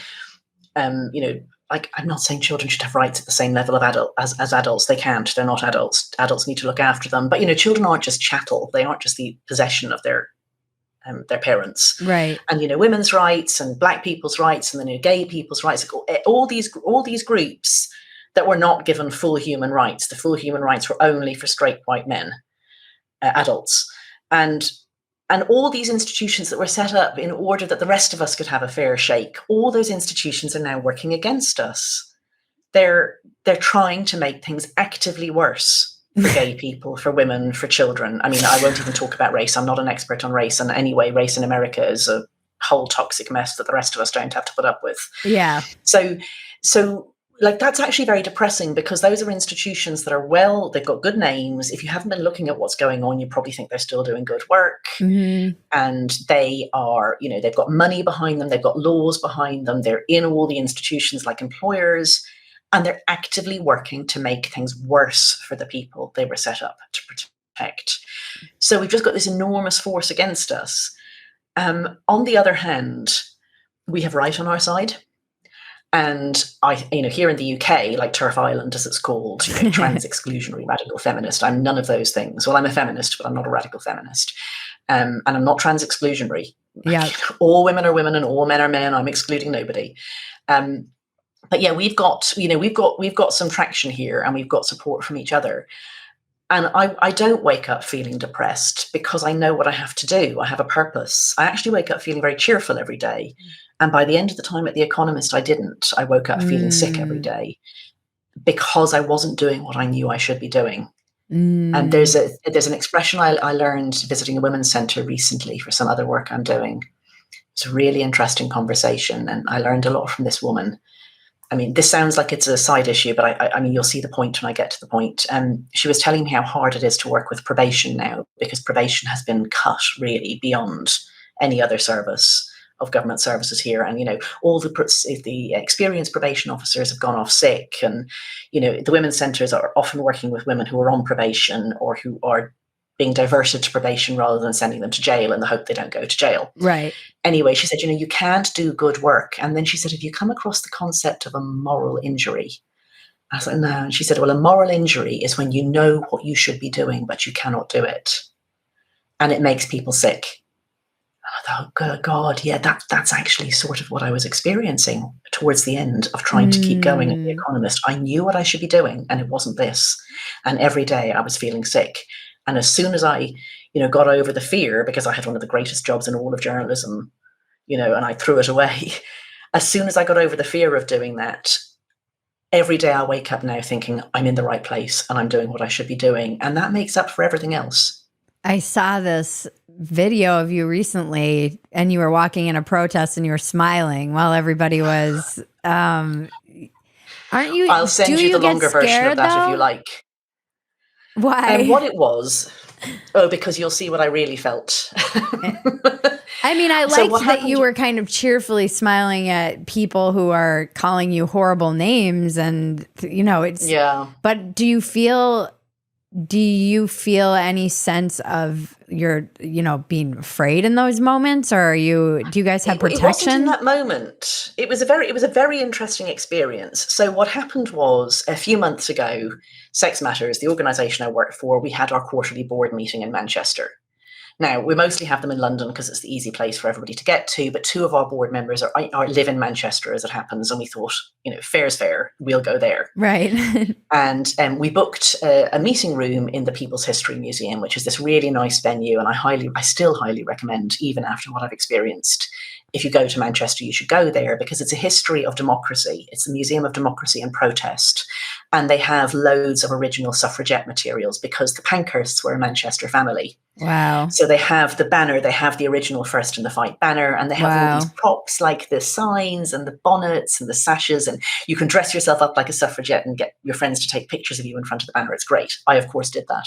like, I'm not saying children should have rights at the same level of as adults. They can't. They're not adults. Adults need to look after them. But children aren't just chattel. They aren't just the possession of their parents. Right. And women's rights and Black people's rights and then gay people's rights. All these groups that were not given full human rights. The full human rights were only for straight white men, adults, and all these institutions that were set up in order that the rest of us could have a fair shake, all those institutions are now working against us. They're trying to make things actively worse for gay people, for women, for children. I mean, I won't even talk about race. I'm not an expert on race. And anyway, race in America is a whole toxic mess that the rest of us don't have to put up with. Yeah. So like, that's actually very depressing, because those are institutions that are they've got good names. If you haven't been looking at what's going on, you probably think they're still doing good work. Mm-hmm. And they are, they've got money behind them. They've got laws behind them. They're in all the institutions like employers, and they're actively working to make things worse for the people they were set up to protect. So we've just got this enormous force against us. On the other hand, we have right on our side. And here in the UK, like Turf Island, as it's called, trans exclusionary radical feminist. I'm none of those things. Well, I'm a feminist, but I'm not a radical feminist. And I'm not trans exclusionary. Yeah. All women are women and all men are men. I'm excluding nobody. But yeah, we've got some traction here, and we've got support from each other. And I don't wake up feeling depressed because I know what I have to do. I have a purpose. I actually wake up feeling very cheerful every day. And by the end of the time at The Economist, I didn't. I woke up feeling sick every day because I wasn't doing what I knew I should be doing. And there's an expression I learned visiting a women's centre recently for some other work I'm doing. It's a really interesting conversation, and I learned a lot from this woman. I mean, this sounds like it's a side issue, but I mean, you'll see the point when I get to the point. She was telling me how hard it is to work with probation now, because probation has been cut really beyond any other service of government services here, and all the experienced probation officers have gone off sick, and the women's centres are often working with women who are on probation or who are being diverted to probation rather than sending them to jail in the hope they don't go to jail. Right. Anyway, she said, you can't do good work. And then she said, have you come across the concept of a moral injury? I was like, no. And she said, well, a moral injury is when you know what you should be doing, but you cannot do it. And it makes people sick. I thought, oh, good God, yeah, that's actually sort of what I was experiencing towards the end of trying to keep going at The Economist. I knew what I should be doing, and it wasn't this. And every day I was feeling sick. And as soon as I, got over the fear, because I had one of the greatest jobs in all of journalism, and I threw it away. As soon as I got over the fear of doing that, every day I wake up now thinking I'm in the right place and I'm doing what I should be doing. And that makes up for everything else. I saw this video of you recently, and you were walking in a protest and you were smiling while everybody was, aren't you? I'll send you the longer version of that if you like. Why? And what it was, because you'll see what I really felt. I mean, I liked that you were kind of cheerfully smiling at people who are calling you horrible names, and it's But do you feel any sense of your being afraid in those moments, or do you guys have protection? It wasn't in that moment. It was a very interesting experience. So what happened was, a few months ago, Sex Matters, the organisation I work for, we had our quarterly board meeting in Manchester. Now, we mostly have them in London because it's the easy place for everybody to get to, but two of our board members live in Manchester, as it happens, and we thought, fair's fair, we'll go there. Right. And we booked a meeting room in the People's History Museum, which is this really nice venue, and I still highly recommend, even after what I've experienced, if you go to Manchester, you should go there, because it's a history of democracy. It's the Museum of Democracy and Protest. And they have loads of original suffragette materials, because the Pankhursts were a Manchester family. Wow. So they have the banner, they have the original First in the Fight banner, and they have all these props like the signs and the bonnets and the sashes, and you can dress yourself up like a suffragette and get your friends to take pictures of you in front of the banner. It's great. I, of course, did that.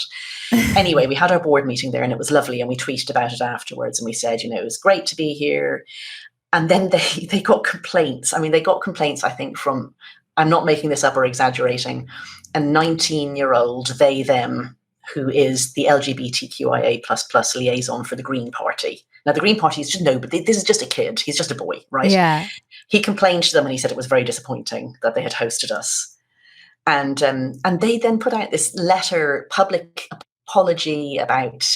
Anyway, we had our board meeting there, and it was lovely, and we tweeted about it afterwards, and we said, it was great to be here. And then they got complaints. I mean, they got complaints, I think, from, I'm not making this up or exaggerating, a 19-year-old they, them, who is the LGBTQIA++ liaison for the Green Party. Now, the Green Party is just nobody. This is just a kid. He's just a boy, right? Yeah. He complained to them, and he said it was very disappointing that they had hosted us. And they then put out this letter, public apology about,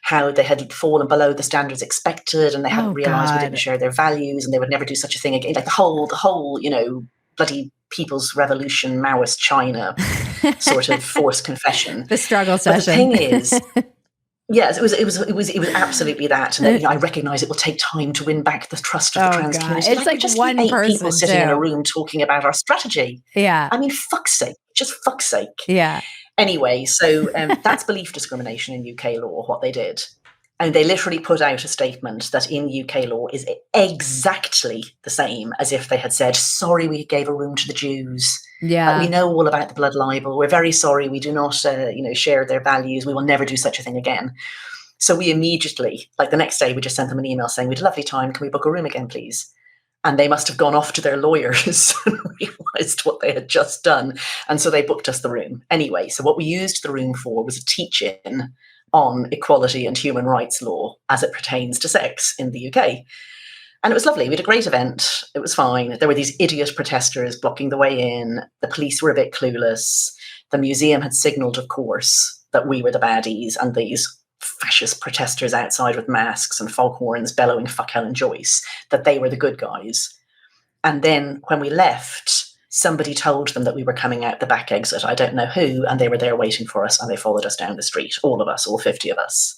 how they had fallen below the standards expected, and they hadn't realised we didn't share their values, and they would never do such a thing again. Like the whole, bloody People's Revolution, Maoist China sort of forced confession. The struggle session. But the thing is, yes, it was absolutely that. And then, I recognise it will take time to win back the trust of the trans community. It's like just one eight person people sitting in a room talking about our strategy. Yeah. I mean, fuck's sake, just fuck's sake. Yeah. Anyway, so that's belief discrimination in UK law, what they did. And they literally put out a statement that in UK law is exactly the same as if they had said, sorry, we gave a room to the Jews. Yeah. We know all about the blood libel. We're very sorry. We do not, share their values. We will never do such a thing again. So we immediately, like the next day, we just sent them an email saying, we had a lovely time. Can we book a room again, please? And they must have gone off to their lawyers and realised what they had just done. And so they booked us the room. Anyway, so what we used the room for was a teach-in on equality and human rights law as it pertains to sex in the UK. And it was lovely. We had a great event. It was fine. There were these idiot protesters blocking the way in. The police were a bit clueless. The museum had signalled, of course, that we were the baddies, and these fascist protesters outside with masks and foghorns bellowing "fuck Helen Joyce," that they were the good guys. And then when we left, somebody told them that we were coming out the back exit. I don't know who, and they were there waiting for us, and they followed us down the street, all of us, all 50 of us.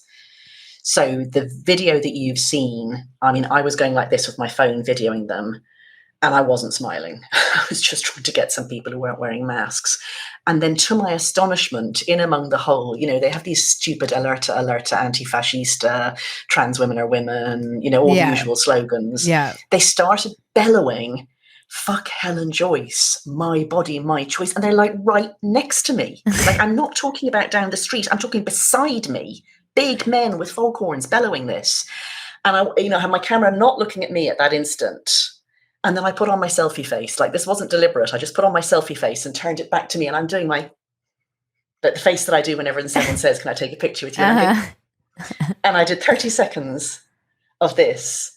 So the video that you've seen, I mean, I was going like this with my phone videoing them, and I wasn't smiling. I was just trying to get some people who weren't wearing masks. And then to my astonishment, in among the whole, they have these stupid alerta, anti-fascista, trans women are women, all the usual slogans. Yeah. They started bellowing, "Fuck Helen Joyce, my body, my choice." And they're like right next to me. Like, I'm not talking about down the street. I'm talking beside me. Big men with foghorns bellowing this. And I, had my camera not looking at me at that instant. And then I put on my selfie face. Like, this wasn't deliberate. I just put on my selfie face and turned it back to me. And I'm doing the face that I do whenever someone says, "Can I take a picture with you?" And I did 30 seconds of this.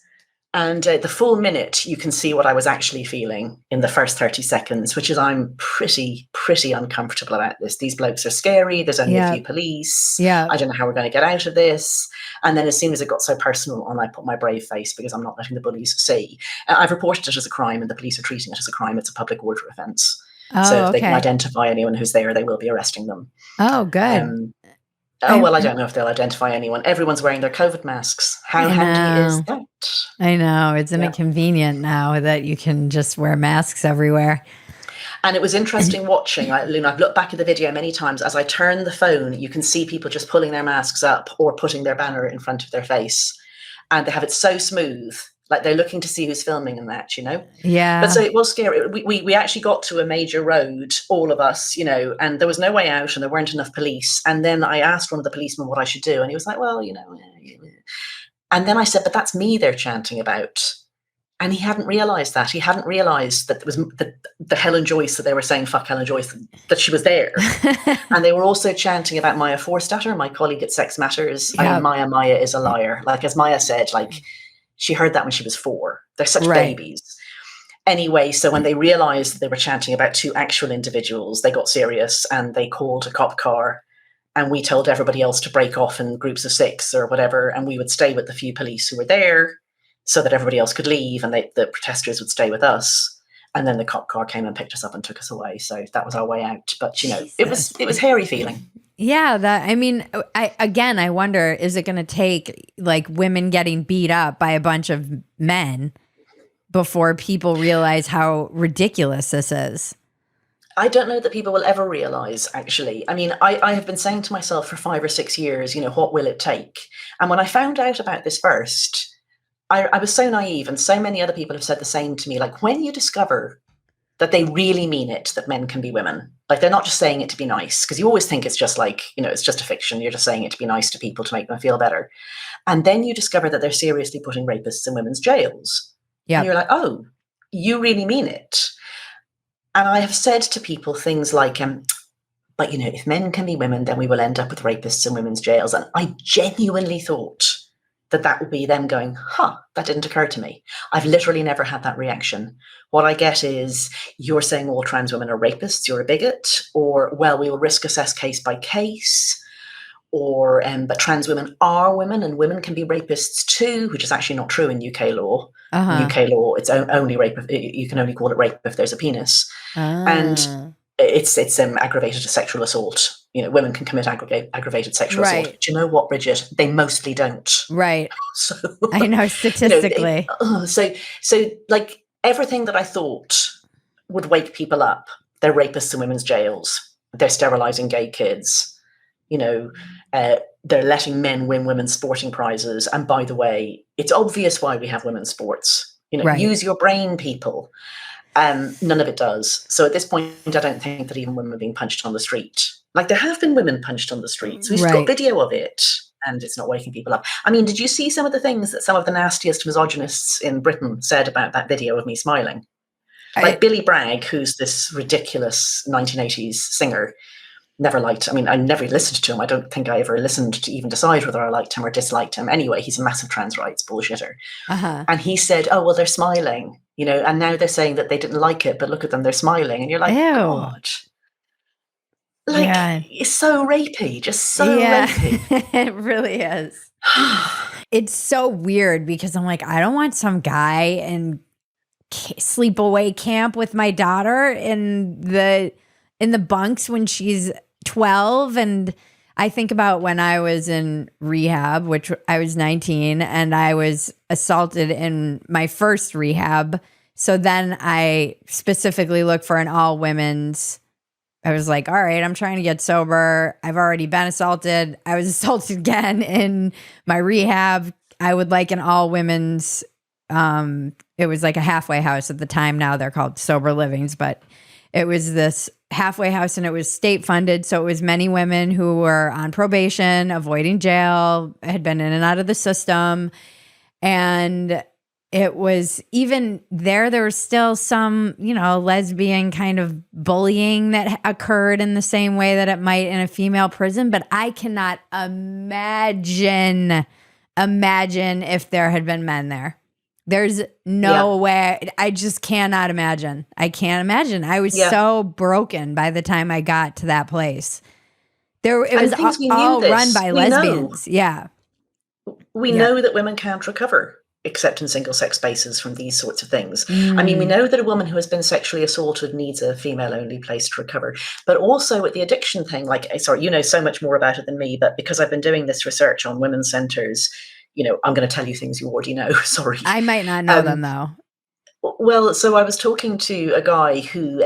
And the full minute, you can see what I was actually feeling in the first 30 seconds, which is I'm pretty uncomfortable about this. These blokes are scary. There's only a few police. Yeah. I don't know how we're going to get out of this. And then as soon as it got so personal, I put my brave face because I'm not letting the bullies see. I've reported it as a crime and the police are treating it as a crime. It's a public order offence. So if they can identify anyone who's there, they will be arresting them. Oh, good. Well, I don't know if they'll identify anyone. Everyone's wearing their COVID masks. How handy is that? I know. Isn't it convenient now that you can just wear masks everywhere? And it was interesting watching. I've looked back at the video many times. As I turn the phone, you can see people just pulling their masks up or putting their banner in front of their face. And they have it so smooth. Like they're looking to see who's filming and that, Yeah. But so it was scary. We actually got to a major road, all of us, and there was no way out and there weren't enough police. And then I asked one of the policemen what I should do. And he was like, well, And then I said, but that's me they're chanting about. And he hadn't realised that. He hadn't realised that there was the Helen Joyce that they were saying, fuck Helen Joyce, that she was there. And they were also chanting about Maya Forstater, my colleague at Sex Matters. Yeah. I mean, Maya is a liar. Like, as Maya said, she heard that when she was 4. They're such babies. Anyway, so when they realized that they were chanting about 2 actual individuals, they got serious and they called a cop car and we told everybody else to break off in groups of 6 or whatever. And we would stay with the few police who were there so that everybody else could leave and the protesters would stay with us. And then the cop car came and picked us up and took us away. So that was our way out. But, it was hairy feeling. Yeah, I wonder, is it going to take like women getting beat up by a bunch of men before people realize how ridiculous this is? I don't know that people will ever realize, actually. I mean, I have been saying to myself for 5 or 6 years, what will it take? And when I found out about this first, I was so naive, and so many other people have said the same to me. Like, when you discover that they really mean it, that men can be women. Like, they're not just saying it to be nice, because you always think it's just like, it's just a fiction. You're just saying it to be nice to people to make them feel better. And then you discover that they're seriously putting rapists in women's jails. Yeah. And you're like, oh, you really mean it. And I have said to people things like, but, if men can be women, then we will end up with rapists in women's jails. And I genuinely thought that would be them going, that didn't occur to me. I've literally never had that reaction. What I get is, you're saying all trans women are rapists, you're a bigot, or, well, we will risk assess case by case, or, but trans women are women and women can be rapists too, which is actually not true in UK law. In UK law, it's only rape. You can only call it rape if there's a penis. And it's aggravated sexual assault. Women can commit aggravated sexual assault. Do you know what, Bridget? They mostly don't. Right. So, I know, statistically. So like, everything that I thought would wake people up, they're rapists in women's jails. They're sterilizing gay kids. They're letting men win women's sporting prizes. And by the way, it's obvious why we have women's sports. Use your brain, people. None of it does. So at this point, I don't think that even women are being punched on the street. Like, there have been women punched on the streets. We've got video of it, and it's not waking people up. I mean, did you see some of the things that some of the nastiest misogynists in Britain said about that video of me smiling? Like Billy Bragg, who's this ridiculous 1980s singer, I never listened to him. I don't think I ever listened to even decide whether I liked him or disliked him. Anyway, he's a massive trans rights bullshitter. And he said, oh, well, they're smiling, and now they're saying that they didn't like it, but look at them, they're smiling. And you're like, ew. God. Like, it's so rapey, just so rapey. It really is. It's so weird because I'm like, I don't want some guy in sleepaway camp with my daughter in the bunks when she's 12. And I think about when I was in rehab, which I was 19, and I was assaulted in my first rehab. So then I specifically looked for an all women's. I was like, all right, I'm trying to get sober. I've already been assaulted. I was assaulted again in my rehab. I would like an all women's. It was like a halfway house at the time. Now they're called sober livings, but it was this halfway house and it was state funded. So it was many women who were on probation, avoiding jail, had been in and out of the system. And it was even there was still some, lesbian kind of bullying that occurred in the same way that it might in a female prison. But I cannot imagine if there had been men there. There's no way. I just cannot imagine. I can't imagine. I was so broken by the time I got to that place. It was all run by lesbians. Yeah. We know that women can't recover except in single-sex spaces from these sorts of things. I mean, we know that a woman who has been sexually assaulted needs a female-only place to recover. But also with the addiction thing, sorry, you know so much more about it than me, but because I've been doing this research on women's centres, I'm going to tell you things you already know. Sorry. I might not know them, though. Well, so I was talking to a guy who...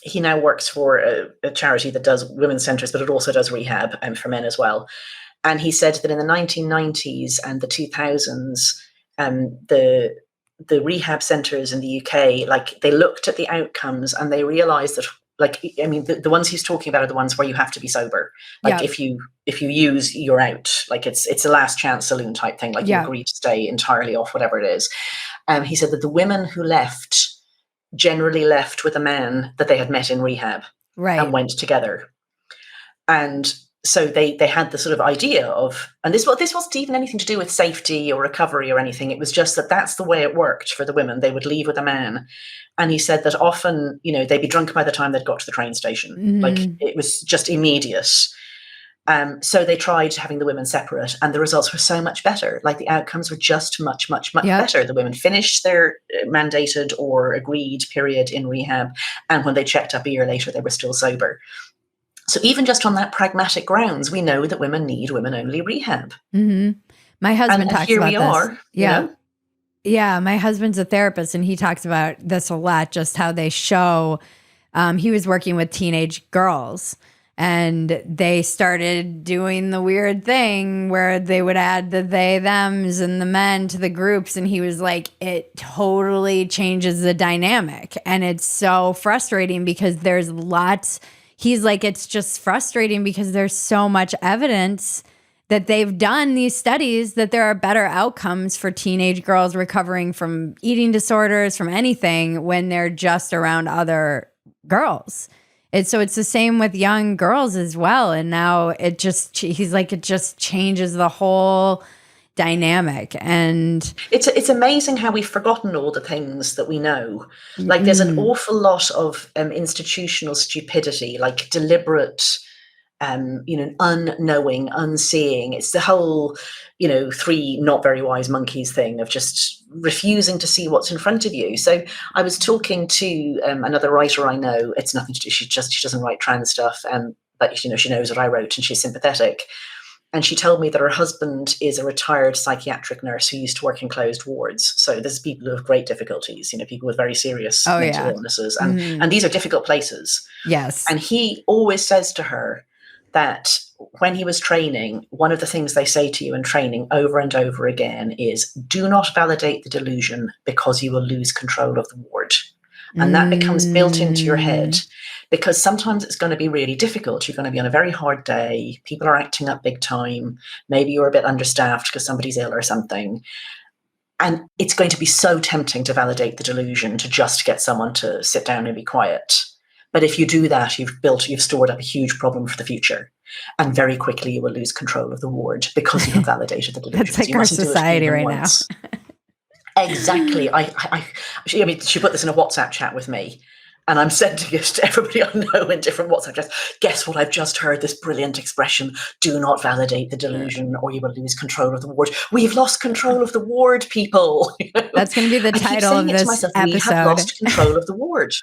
he now works for a charity that does women's centres, but it also does rehab for men as well. And he said that in the 1990s and the 2000s, the rehab centres in the UK, they looked at the outcomes and they realised that, the ones he's talking about are the ones where you have to be sober. If you use, you're out. It's a last chance saloon type thing. You agree to stay entirely off whatever it is. He said that the women who left generally left with a man that they had met in rehab and went together. And so they had the sort of idea of, and this wasn't even anything to do with safety or recovery or anything. It was just that that's the way it worked for the women. They would leave with a man. And he said that often, they'd be drunk by the time they'd got to the train station. It was just immediate. So they tried having the women separate, and the results were so much better. The outcomes were just much, much, much better. The women finished their mandated or agreed period in rehab, and when they checked up a year later, they were still sober. So even just on that pragmatic grounds, we know that women need women-only rehab. Mm-hmm. My husband talks about this. Here we are. Yeah. Yeah, my husband's a therapist, and he talks about this a lot, just how they show he was working with teenage girls. And they started doing the weird thing where they would add the they, thems and the men to the groups. And he was like, it totally changes the dynamic. And it's so frustrating because there's lots. He's like, it's just frustrating because there's so much evidence that they've done these studies that there are better outcomes for teenage girls recovering from eating disorders, from anything, when they're just around other girls. So it's the same with young girls as well. And now he's like, it just changes the whole dynamic. And it's amazing how we've forgotten all the things that we know. There's an awful lot of institutional stupidity, deliberate, unknowing, unseeing. It's the whole, three not very wise monkeys thing of just refusing to see what's in front of you. So I was talking to another writer I know. It's nothing to do. She doesn't write trans stuff, but she knows what I wrote, and she's sympathetic. And she told me that her husband is a retired psychiatric nurse who used to work in closed wards. So there's people who have great difficulties, people with very serious mental illnesses, and these are difficult places. Yes. And he always says to her that when he was training, one of the things they say to you in training over and over again is, do not validate the delusion because you will lose control of the ward. And that becomes built into your head, because sometimes it's going to be really difficult. You're going to be on a very hard day. People are acting up big time. Maybe you're a bit understaffed because somebody's ill or something. And it's going to be so tempting to validate the delusion, to just get someone to sit down and be quiet. But if you do that, you've stored up a huge problem for the future. And very quickly you will lose control of the ward because you have validated the delusion. That's like our society right now. Exactly. I mean, she put this in a WhatsApp chat with me, and I'm sending it to everybody I know in different WhatsApp chats. Guess what? I've just heard this brilliant expression: do not validate the delusion or you will lose control of the ward. We've lost control of the ward, people. That's going to be the title of this episode. We have lost control of the ward.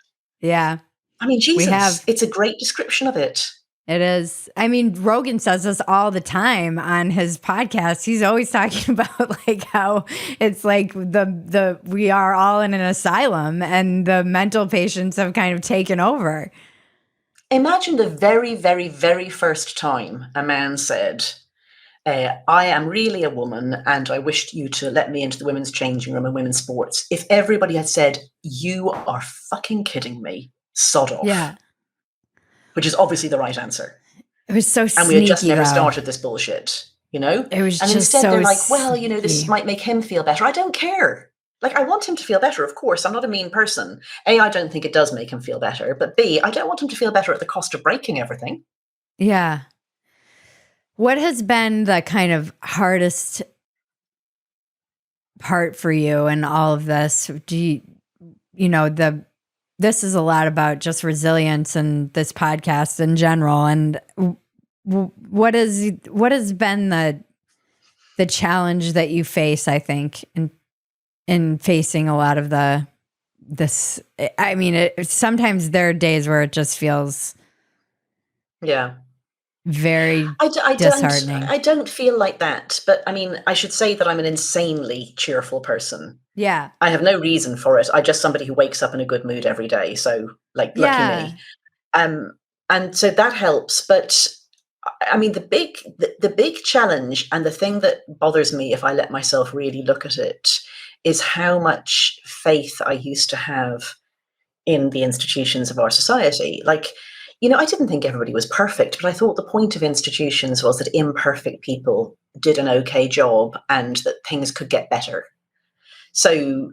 Yeah. I mean, Jesus, it's a great description of it. It is. I mean, Rogan says this all the time on his podcast. He's always talking about how it's like we are all in an asylum and the mental patients have kind of taken over. Imagine the very, very, very first time a man said, I am really a woman and I wished you to let me into the women's changing room and women's sports. If everybody had said, you are fucking kidding me, sod off. Yeah. Which is obviously the right answer. It was so sneaky. And we had just never started this bullshit. you know? It was And just instead so they're like, well, you know, this sneaky. might make him feel better. I don't care. Like, I want him to feel better, of course. I'm not a mean person. A, I don't think it does make him feel better. But B, I don't want him to feel better at the cost of breaking everything. Yeah. What has been the kind of hardest part for you in all of this? Do you know, this is a lot about just resilience and this podcast in general. And what has been the challenge that you face, I think, in facing a lot of this? I mean, sometimes there are days where it just feels Yeah. very I disheartening. don't feel like that. But I mean, I should say that I'm an insanely cheerful person. Yeah. I have no reason for it. I'm just somebody who wakes up in a good mood every day. So, like, lucky Yeah. me. Um, and so that helps. But I mean, the big challenge and the thing that bothers me if I let myself really look at it is how much faith I used to have in the institutions of our society. Like, you know, I didn't think everybody was perfect, but I thought the point of institutions was that imperfect people did an okay job and that things could get better. So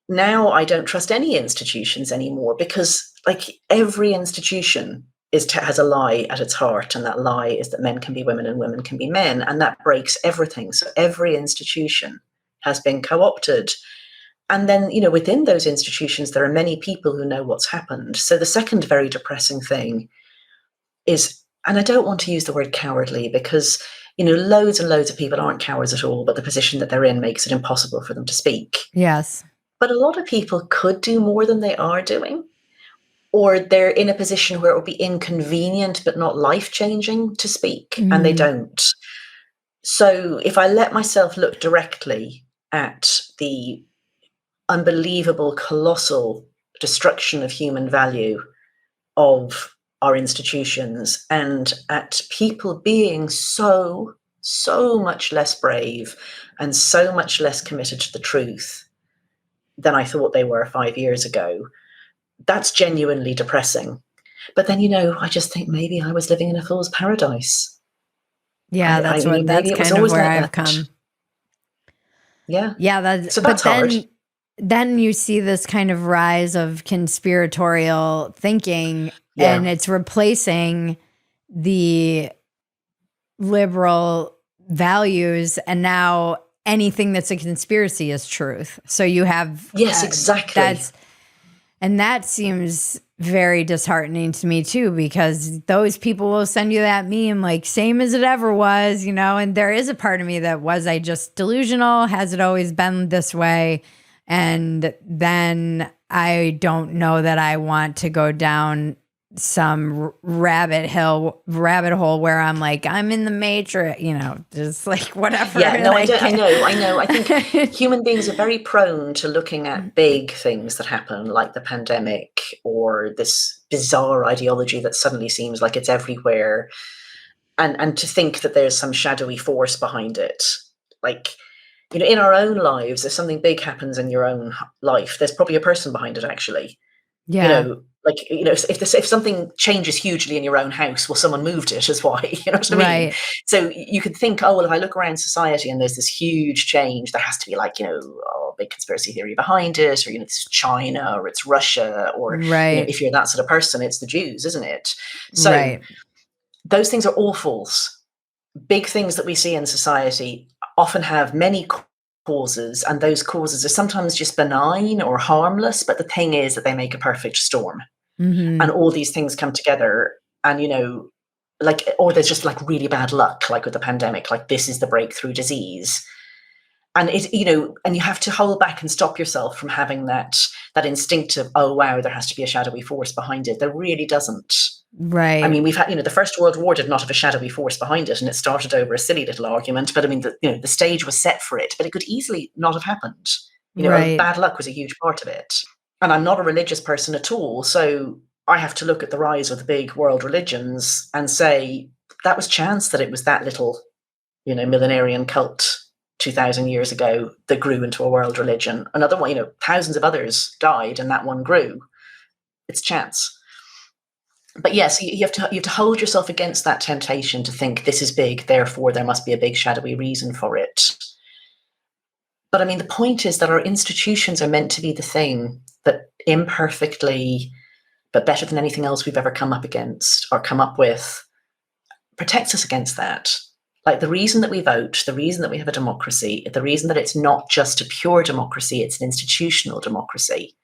now I don't trust any institutions anymore because, like, every institution has a lie at its heart, and that lie is that men can be women and women can be men, and that breaks everything. So every institution has been co-opted. And then, you know, within those institutions, there are many people who know what's happened. So the second very depressing thing is, and I don't want to use the word cowardly because, you know, loads and loads of people aren't cowards at all, but the position that they're in makes it impossible for them to speak. Yes. But a lot of people could do more than they are doing, or they're in a position where it would be inconvenient but not life-changing to speak, and they Mhm. don't. So if I let myself look directly at the unbelievable, colossal destruction of human value of our institutions and at people being so much less brave and so much less committed to the truth than I thought they were 5 years ago, that's genuinely depressing. But then, you know, I just think maybe I was living in a fool's paradise. Yeah, You know, maybe that's it was kind of always where like I've that. come. Yeah. Yeah, that's So but that's hard. then you see this kind of rise of conspiratorial thinking, and Yeah. it's replacing the liberal values, and now anything that's a conspiracy is truth. So you have Yes, exactly. that seems very disheartening to me too, because those people will send you that meme like same as it ever was, you know, and there is a part of me that was I just delusional? Has it always been this way? And then I don't know that I want to go down some rabbit hole where I'm like, I'm in the matrix, you know, just like whatever. Yeah, no, I Like, don't. I know. I think human beings are very prone to looking at big things that happen, like the pandemic or this bizarre ideology that suddenly seems like it's everywhere, and to think that there's some shadowy force behind it. Like, you know, in our own lives, if something big happens in your own life, there's probably a person behind it, actually. You yeah, know, like, you know, if something changes hugely in your own house, well, someone moved it is why. You know what I mean? right, So you could think, oh, well, if I look around society and there's this huge change, there has to be, like, you know, a big conspiracy theory behind it, or, you know, this is China or it's Russia, or, you know, right, if you're that sort of person, it's the Jews, isn't it? So right. those things are awfuls. Big things that we see in society often have many causes, and those causes are sometimes just benign or harmless, but the thing is that they make a perfect storm, Hmm. and all these things come together, and, you know, like, or there's just like really bad luck, like with the pandemic, like this is the breakthrough disease, and it, you know, and you have to hold back and stop yourself from having that instinctive, oh wow, there has to be a shadowy force behind it. There really doesn't. I Right. mean, we've had, you know, the First World War did not have a shadowy force behind it, and it started over a silly little argument. But I mean, you know, the stage was set for it, but it could easily not have happened. You know, Right. bad luck was a huge part of it. And I'm not a religious person at all, so I have to look at the rise of the big world religions and say that was chance that it was that little, you know, millenarian cult 2,000 years ago that grew into a world religion. Another one, you know, thousands of others died, and that one grew. It's chance. But yes, you have to hold yourself against that temptation to think this is big, therefore there must be a big shadowy reason for it. But I mean, the point is that our institutions are meant to be the thing that imperfectly, but better than anything else we've ever come up against or come up with, protects us against that. Like the reason that we vote, the reason that we have a democracy, the reason that it's not just a pure democracy, it's an institutional democracy,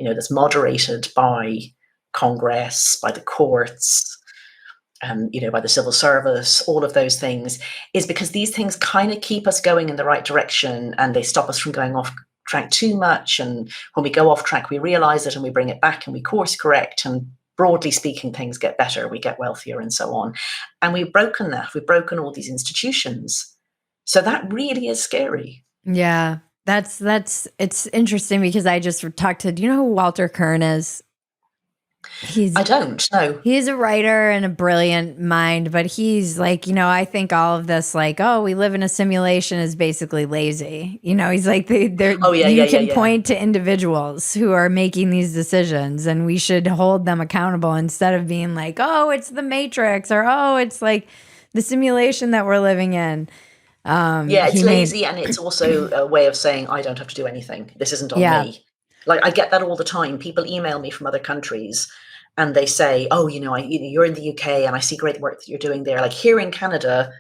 that's moderated by Congress, by the courts, by the civil service, all of those things, is because these things kind of keep us going in the right direction and they stop us from going off track too much. And when we go off track, we realize it and we bring it back and we course correct. And broadly speaking, things get better, we get wealthier and so on. And we've broken that. We've broken all these institutions. So that really is scary. Yeah. It's interesting because I just talked to, do you know who Walter Kern is? I don't know. He's a writer and a brilliant mind, but he's like, I think all of this, like, oh, we live in a simulation is basically lazy. He's like, you can point to individuals who are making these decisions and we should hold them accountable instead of being like, oh, it's the Matrix or, oh, it's like the simulation that we're living in. It's lazy, and it's also a way of saying I don't have to do anything. This isn't on me. Like I get that all the time. People email me from other countries, and they say, "Oh, you're in the UK, and I see great work that you're doing there. Like here in Canada,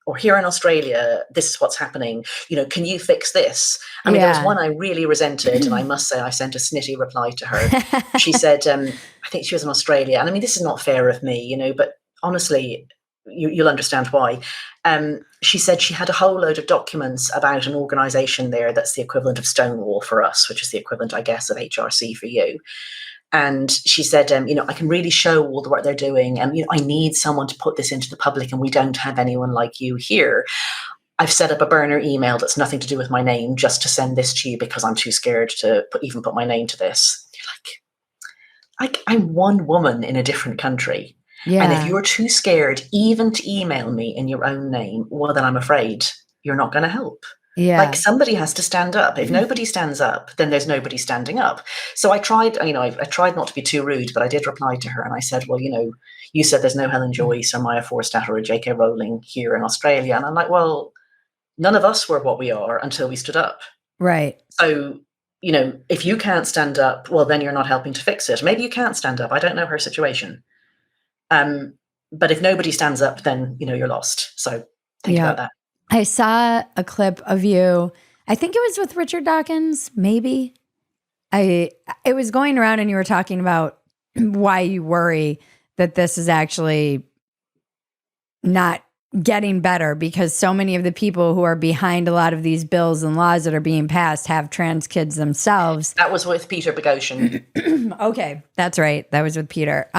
or here in Australia, this is what's happening. Can you fix this?" I mean, there was one I really resented, and I must say I sent a snitty reply to her. She said, "I think she was in Australia, and I mean, this is not fair of me, but honestly." You'll understand why. She said she had a whole load of documents about an organization there that's the equivalent of Stonewall for us, which is the equivalent, I guess, of HRC for you. And she said, I can really show all the work they're doing. And, I need someone to put this into the public, and we don't have anyone like you here. I've set up a burner email that's nothing to do with my name just to send this to you because I'm too scared to even put my name to this. You're like, I'm one woman in a different country. Yeah. And if you're too scared even to email me in your own name, well, then I'm afraid you're not going to help. Yeah. Like somebody has to stand up. If nobody stands up, then there's nobody standing up. So I tried, I tried not to be too rude, but I did reply to her and I said, well, you said there's no Helen Joyce or Maya Forstater or J.K. Rowling here in Australia. And I'm like, well, none of us were what we are until we stood up. Right. So, if you can't stand up, well, then you're not helping to fix it. Maybe you can't stand up. I don't know her situation. But if nobody stands up, then, you're lost. So think about that. I saw a clip of you. I think it was with Richard Dawkins, maybe. It was going around and you were talking about why you worry that this is actually not getting better because so many of the people who are behind a lot of these bills and laws that are being passed have trans kids themselves. That was with Peter Boghossian. Okay, that's right. That was with Peter.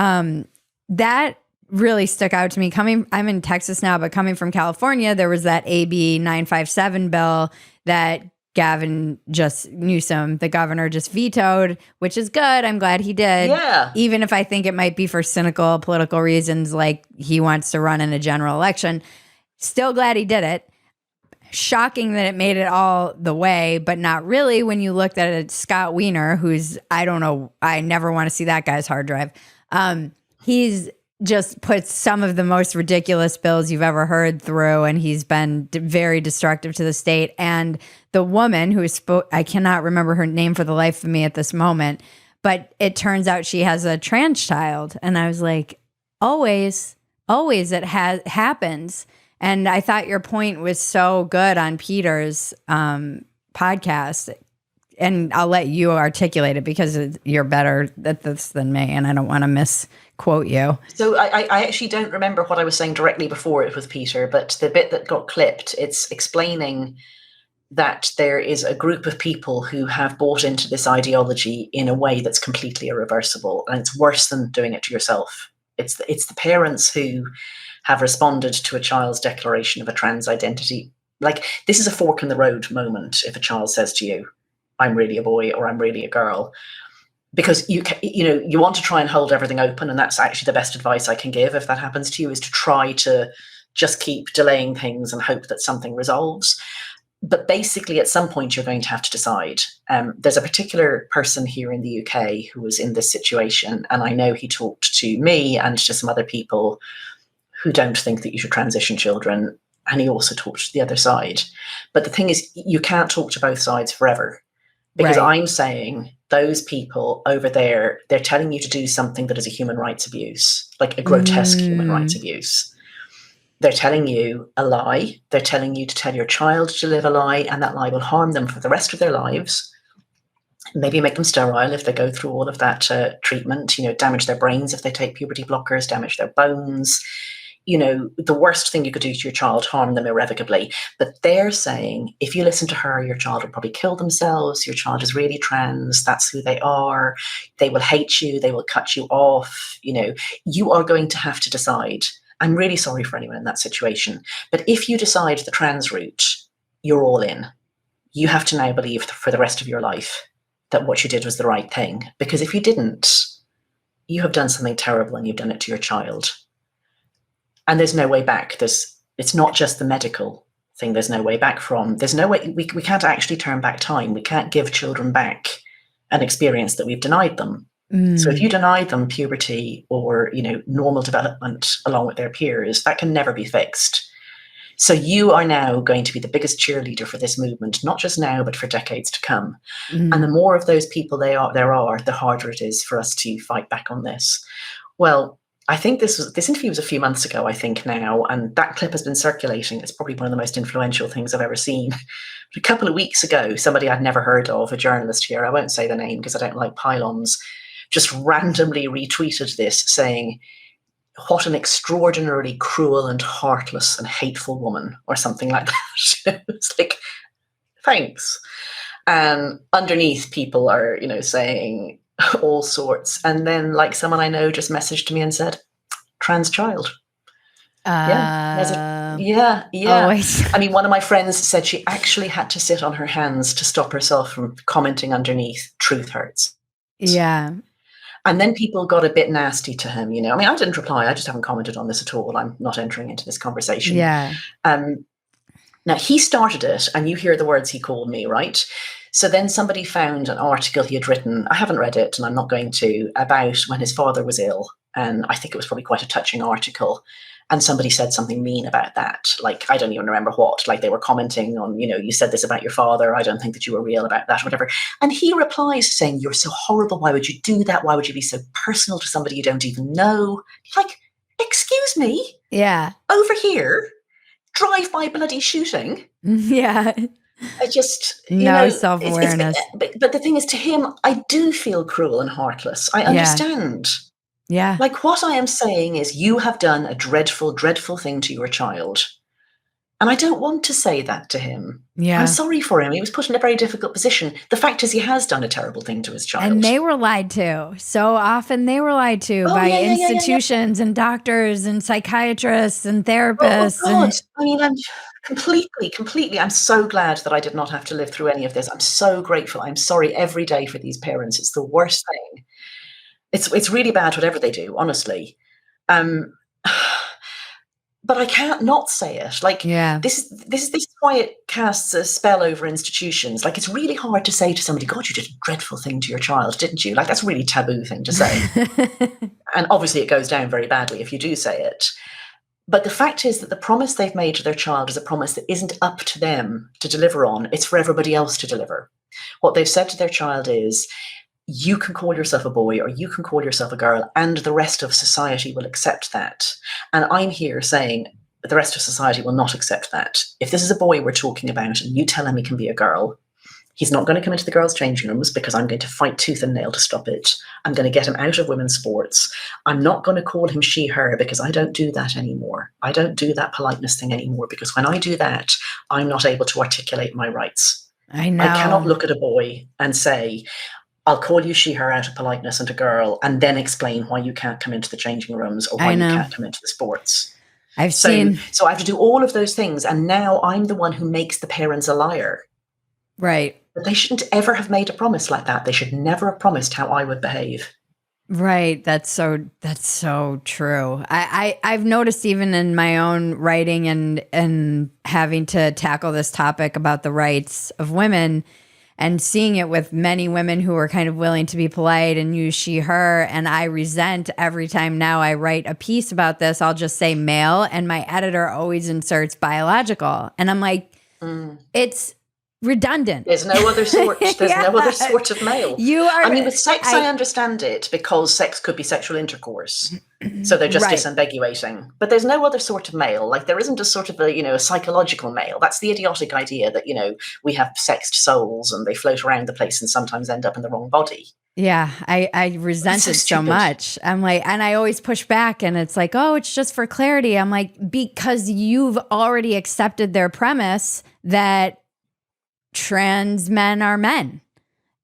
That really stuck out to me. I'm in Texas now, but coming from California, there was that AB 957 bill that Gavin Newsom, the governor, just vetoed, which is good. I'm glad he did. Yeah. Even if I think it might be for cynical political reasons, like he wants to run in a general election. Still glad he did it. Shocking that it made it all the way, but not really when you looked at it. Scott Wiener, who's, I don't know, I never want to see that guy's hard drive. He's just put some of the most ridiculous bills you've ever heard through, and he's been very destructive to the state. And the woman who I cannot remember her name for the life of me at this moment, but it turns out she has a trans child. And I was like, always it happens. And I thought your point was so good on Peter's podcast. And I'll let you articulate it because you're better at this than me, and I don't want to misquote you. So I actually don't remember what I was saying directly before it with Peter, but the bit that got clipped, it's explaining that there is a group of people who have bought into this ideology in a way that's completely irreversible, and it's worse than doing it to yourself. It's the parents who have responded to a child's declaration of a trans identity. Like, this is a fork in the road moment if a child says to you, I'm really a boy or I'm really a girl, because you want to try and hold everything open. And that's actually the best advice I can give if that happens to you, is to try to just keep delaying things and hope that something resolves. But basically, at some point, you're going to have to decide. There's a particular person here in the UK who was in this situation, and I know he talked to me and to some other people who don't think that you should transition children, and he also talked to the other side. But the thing is, you can't talk to both sides forever, because Right. I'm saying those people over there, they're telling you to do something that is a human rights abuse, like a grotesque human rights abuse. They're telling you a lie. They're telling you to tell your child to live a lie, and that lie will harm them for the rest of their lives. Maybe make them sterile if they go through all of that treatment, damage their brains if they take puberty blockers, damage their bones. The worst thing you could do to your child, harm them irrevocably. But they're saying, if you listen to her, your child will probably kill themselves. Your child is really trans. That's who they are. They will hate you. They will cut you off. You are going to have to decide. I'm really sorry for anyone in that situation. But if you decide the trans route, you're all in. You have to now believe for the rest of your life that what you did was the right thing. Because if you didn't, you have done something terrible and you've done it to your child. And there's no way back. It's not just the medical thing there's no way back from. There's no way, we can't actually turn back time. We can't give children back an experience that we've denied them. So if you deny them puberty or, normal development along with their peers, that can never be fixed. So you are now going to be the biggest cheerleader for this movement, not just now, but for decades to come. And the more of those people there are, the harder it is for us to fight back on this. Well, I think this interview was a few months ago, I think now, and that clip has been circulating. It's probably one of the most influential things I've ever seen. But a couple of weeks ago, somebody I'd never heard of, a journalist here, I won't say the name because I don't like pylons, just randomly retweeted this saying, "What an extraordinarily cruel and heartless and hateful woman," or something like that. It's like, thanks. And underneath, people are, saying all sorts. And then, like, someone I know just messaged me and said, "Trans child." Yeah. Always. I mean, one of my friends said she actually had to sit on her hands to stop herself from commenting underneath, "Truth hurts." Yeah. And then people got a bit nasty to him, I mean, I didn't reply. I just haven't commented on this at all. I'm not entering into this conversation. Yeah. Now, he started it, and you hear the words he called me, right? So then somebody found an article he had written, I haven't read it, and I'm not going to, about when his father was ill. And I think it was probably quite a touching article. And somebody said something mean about that. Like, I don't even remember what. Like, they were commenting on, you said this about your father. I don't think that you were real about that, whatever. And he replies saying, "You're so horrible. Why would you do that? Why would you be so personal to somebody you don't even know?" Like, excuse me? Yeah. Over here, drive-by bloody shooting. Yeah. I just, No self-awareness. But the thing is, to him, I do feel cruel and heartless. I understand. Yeah. Like, what I am saying is, you have done a dreadful, dreadful thing to your child. And I don't want to say that to him. Yeah. I'm sorry for him. He was put in a very difficult position. The fact is, he has done a terrible thing to his child. And they were lied to. So often they were lied to by institutions and doctors and psychiatrists and therapists. Oh, God. I mean, I'm completely. I'm so glad that I did not have to live through any of this. I'm so grateful. I'm sorry every day for these parents. It's the worst thing. It's really bad, whatever they do, honestly. But I can't not say it. Like, this is why it casts a spell over institutions. Like, it's really hard to say to somebody, "God, you did a dreadful thing to your child, didn't you?" Like, that's a really taboo thing to say. And obviously it goes down very badly if you do say it. But the fact is that the promise they've made to their child is a promise that isn't up to them to deliver on. It's for everybody else to deliver. What they've said to their child is, you can call yourself a boy or you can call yourself a girl, and the rest of society will accept that. And I'm here saying the rest of society will not accept that. If this is a boy we're talking about and you tell him he can be a girl, he's not going to come into the girls' changing rooms because I'm going to fight tooth and nail to stop it. I'm going to get him out of women's sports. I'm not going to call him she, her, because I don't do that anymore. I don't do that politeness thing anymore, because when I do that, I'm not able to articulate my rights. I know. I cannot look at a boy and say, "I'll call you she, her out of politeness and a girl," and then explain why you can't come into the changing rooms or why you can't come into the sports. So I have to do all of those things. And now I'm the one who makes the parents a liar. Right. But they shouldn't ever have made a promise like that. They should never have promised how I would behave. Right. That's so true. I've noticed even in my own writing and having to tackle this topic about the rights of women and seeing it with many women who are kind of willing to be polite and use she, her. And I resent every time now I write a piece about this, I'll just say male, and my editor always inserts biological. And I'm like, it's redundant. There's no other sort. There's Yeah. no other sort of male. You are. I mean, with sex, I understand it because sex could be sexual intercourse. So they're just Right. disambiguating. But there's no other sort of male. Like there isn't a sort of a psychological male. That's the idiotic idea that, we have sexed souls and they float around the place and sometimes end up in the wrong body. Yeah, I resent it so much. I'm like, and I always push back, and it's like, oh, it's just for clarity. I'm like, because you've already accepted their premise that trans men are men,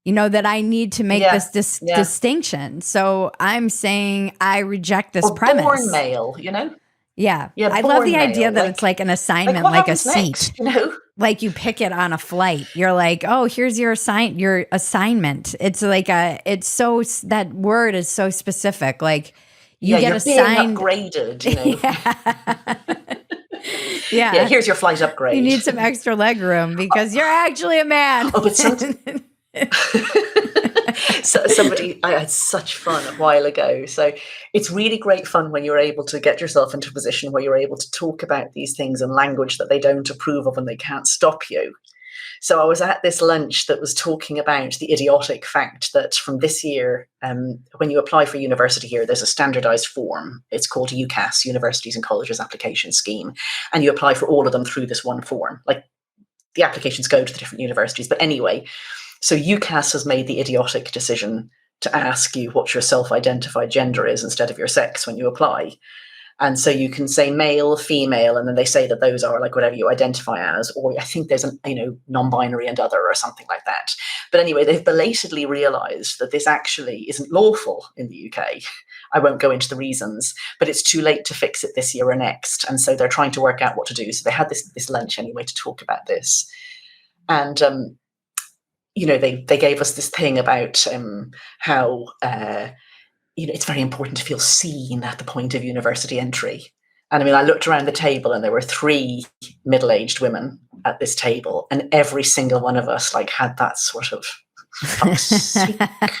that I need to make this distinction. So I'm saying I reject this premise. Born male, Yeah. I love the idea that it's like an assignment, like a seat. Next, Like you pick it on a flight. You're like, oh, here's your assignment. It's like that word is so specific. Like you get assigned. Being upgraded, Yeah. Yeah, here's your flight upgrade. You need some extra leg room because you're actually a man. Oh, but I had such fun a while ago. So it's really great fun when you're able to get yourself into a position where you're able to talk about these things in language that they don't approve of and they can't stop you. So I was at this lunch that was talking about the idiotic fact that from this year, when you apply for university here, there's a standardized form. It's called UCAS, Universities and Colleges Application Scheme. And you apply for all of them through this one form. Like the applications go to the different universities. But anyway, so UCAS has made the idiotic decision to ask you what your self-identified gender is instead of your sex when you apply. And so you can say male, female, and then they say that those are like whatever you identify as, or I think there's non-binary and other or something like that. But anyway, they've belatedly realized that this actually isn't lawful in the UK. I won't go into the reasons, but it's too late to fix it this year or next. And so they're trying to work out what to do. So they had this lunch anyway to talk about this. And, they gave us this thing about how, it's very important to feel seen at the point of university entry. And I mean, I looked around the table and there were 3 middle-aged women at this table, and every single one of us had that sort of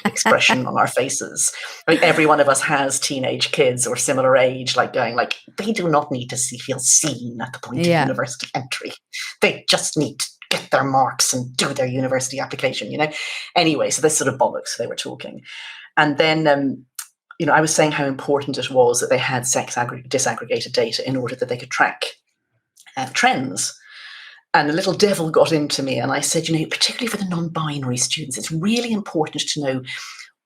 expression on our faces. I mean, every one of us has teenage kids or similar age, going they do not need to feel seen at the point of university entry. They just need to get their marks and do their university application, Anyway, so this sort of bollocks they were talking. And then I was saying how important it was that they had sex disaggregated data in order that they could track trends. And the little devil got into me and I said, particularly for the non-binary students, it's really important to know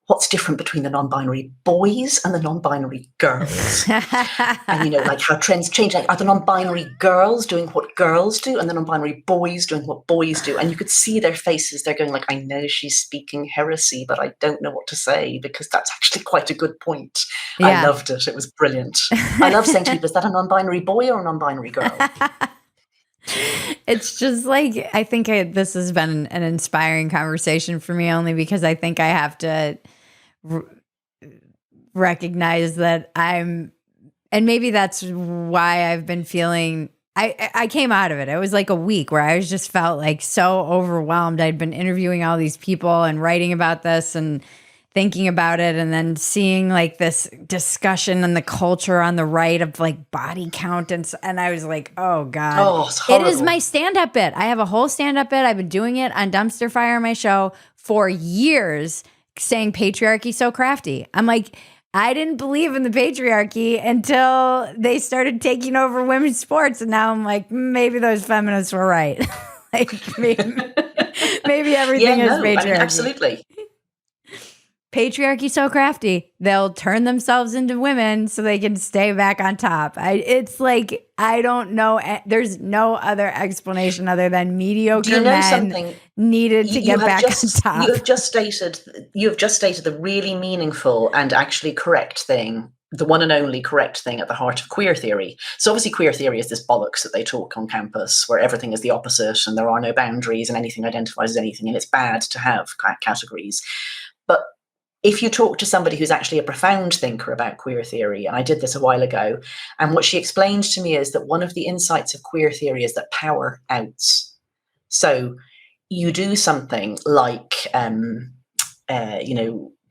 what's different between the non-binary boys and the non-binary girls. And, how trends change. Are the non-binary girls doing what girls do and the non-binary boys doing what boys do? And you could see their faces. They're going I know she's speaking heresy, but I don't know what to say because that's actually quite a good point. Yeah. I loved it. It was brilliant. I love saying to people, is that a non-binary boy or a non-binary girl? It's just I think this has been an inspiring conversation for me only because I think I have to recognize that and maybe that's why I've been feeling, I came out of it. It was a week where I just felt so overwhelmed. I'd been interviewing all these people and writing about this and thinking about it, and then seeing this discussion and the culture on the right of body count, and I was oh God, it is my stand-up bit. I have a whole stand-up bit. I've been doing it on Dumpster Fire, my show, for years, saying patriarchy so crafty. I'm I didn't believe in the patriarchy until they started taking over women's sports, and now I'm maybe those feminists were right. Maybe everything is patriarchy. I mean, absolutely. Patriarchy so crafty, they'll turn themselves into women so they can stay back on top. It's I don't know. There's no other explanation other than mediocre men needed to get back on top. You have just stated the really meaningful and actually correct thing, the one and only correct thing at the heart of queer theory. So obviously queer theory is this bollocks that they talk on campus where everything is the opposite and there are no boundaries and anything identifies as anything, and it's bad to have categories. But if you talk to somebody who's actually a profound thinker about queer theory, and I did this a while ago, and what she explained to me is that one of the insights of queer theory is that power outs. So you do something like,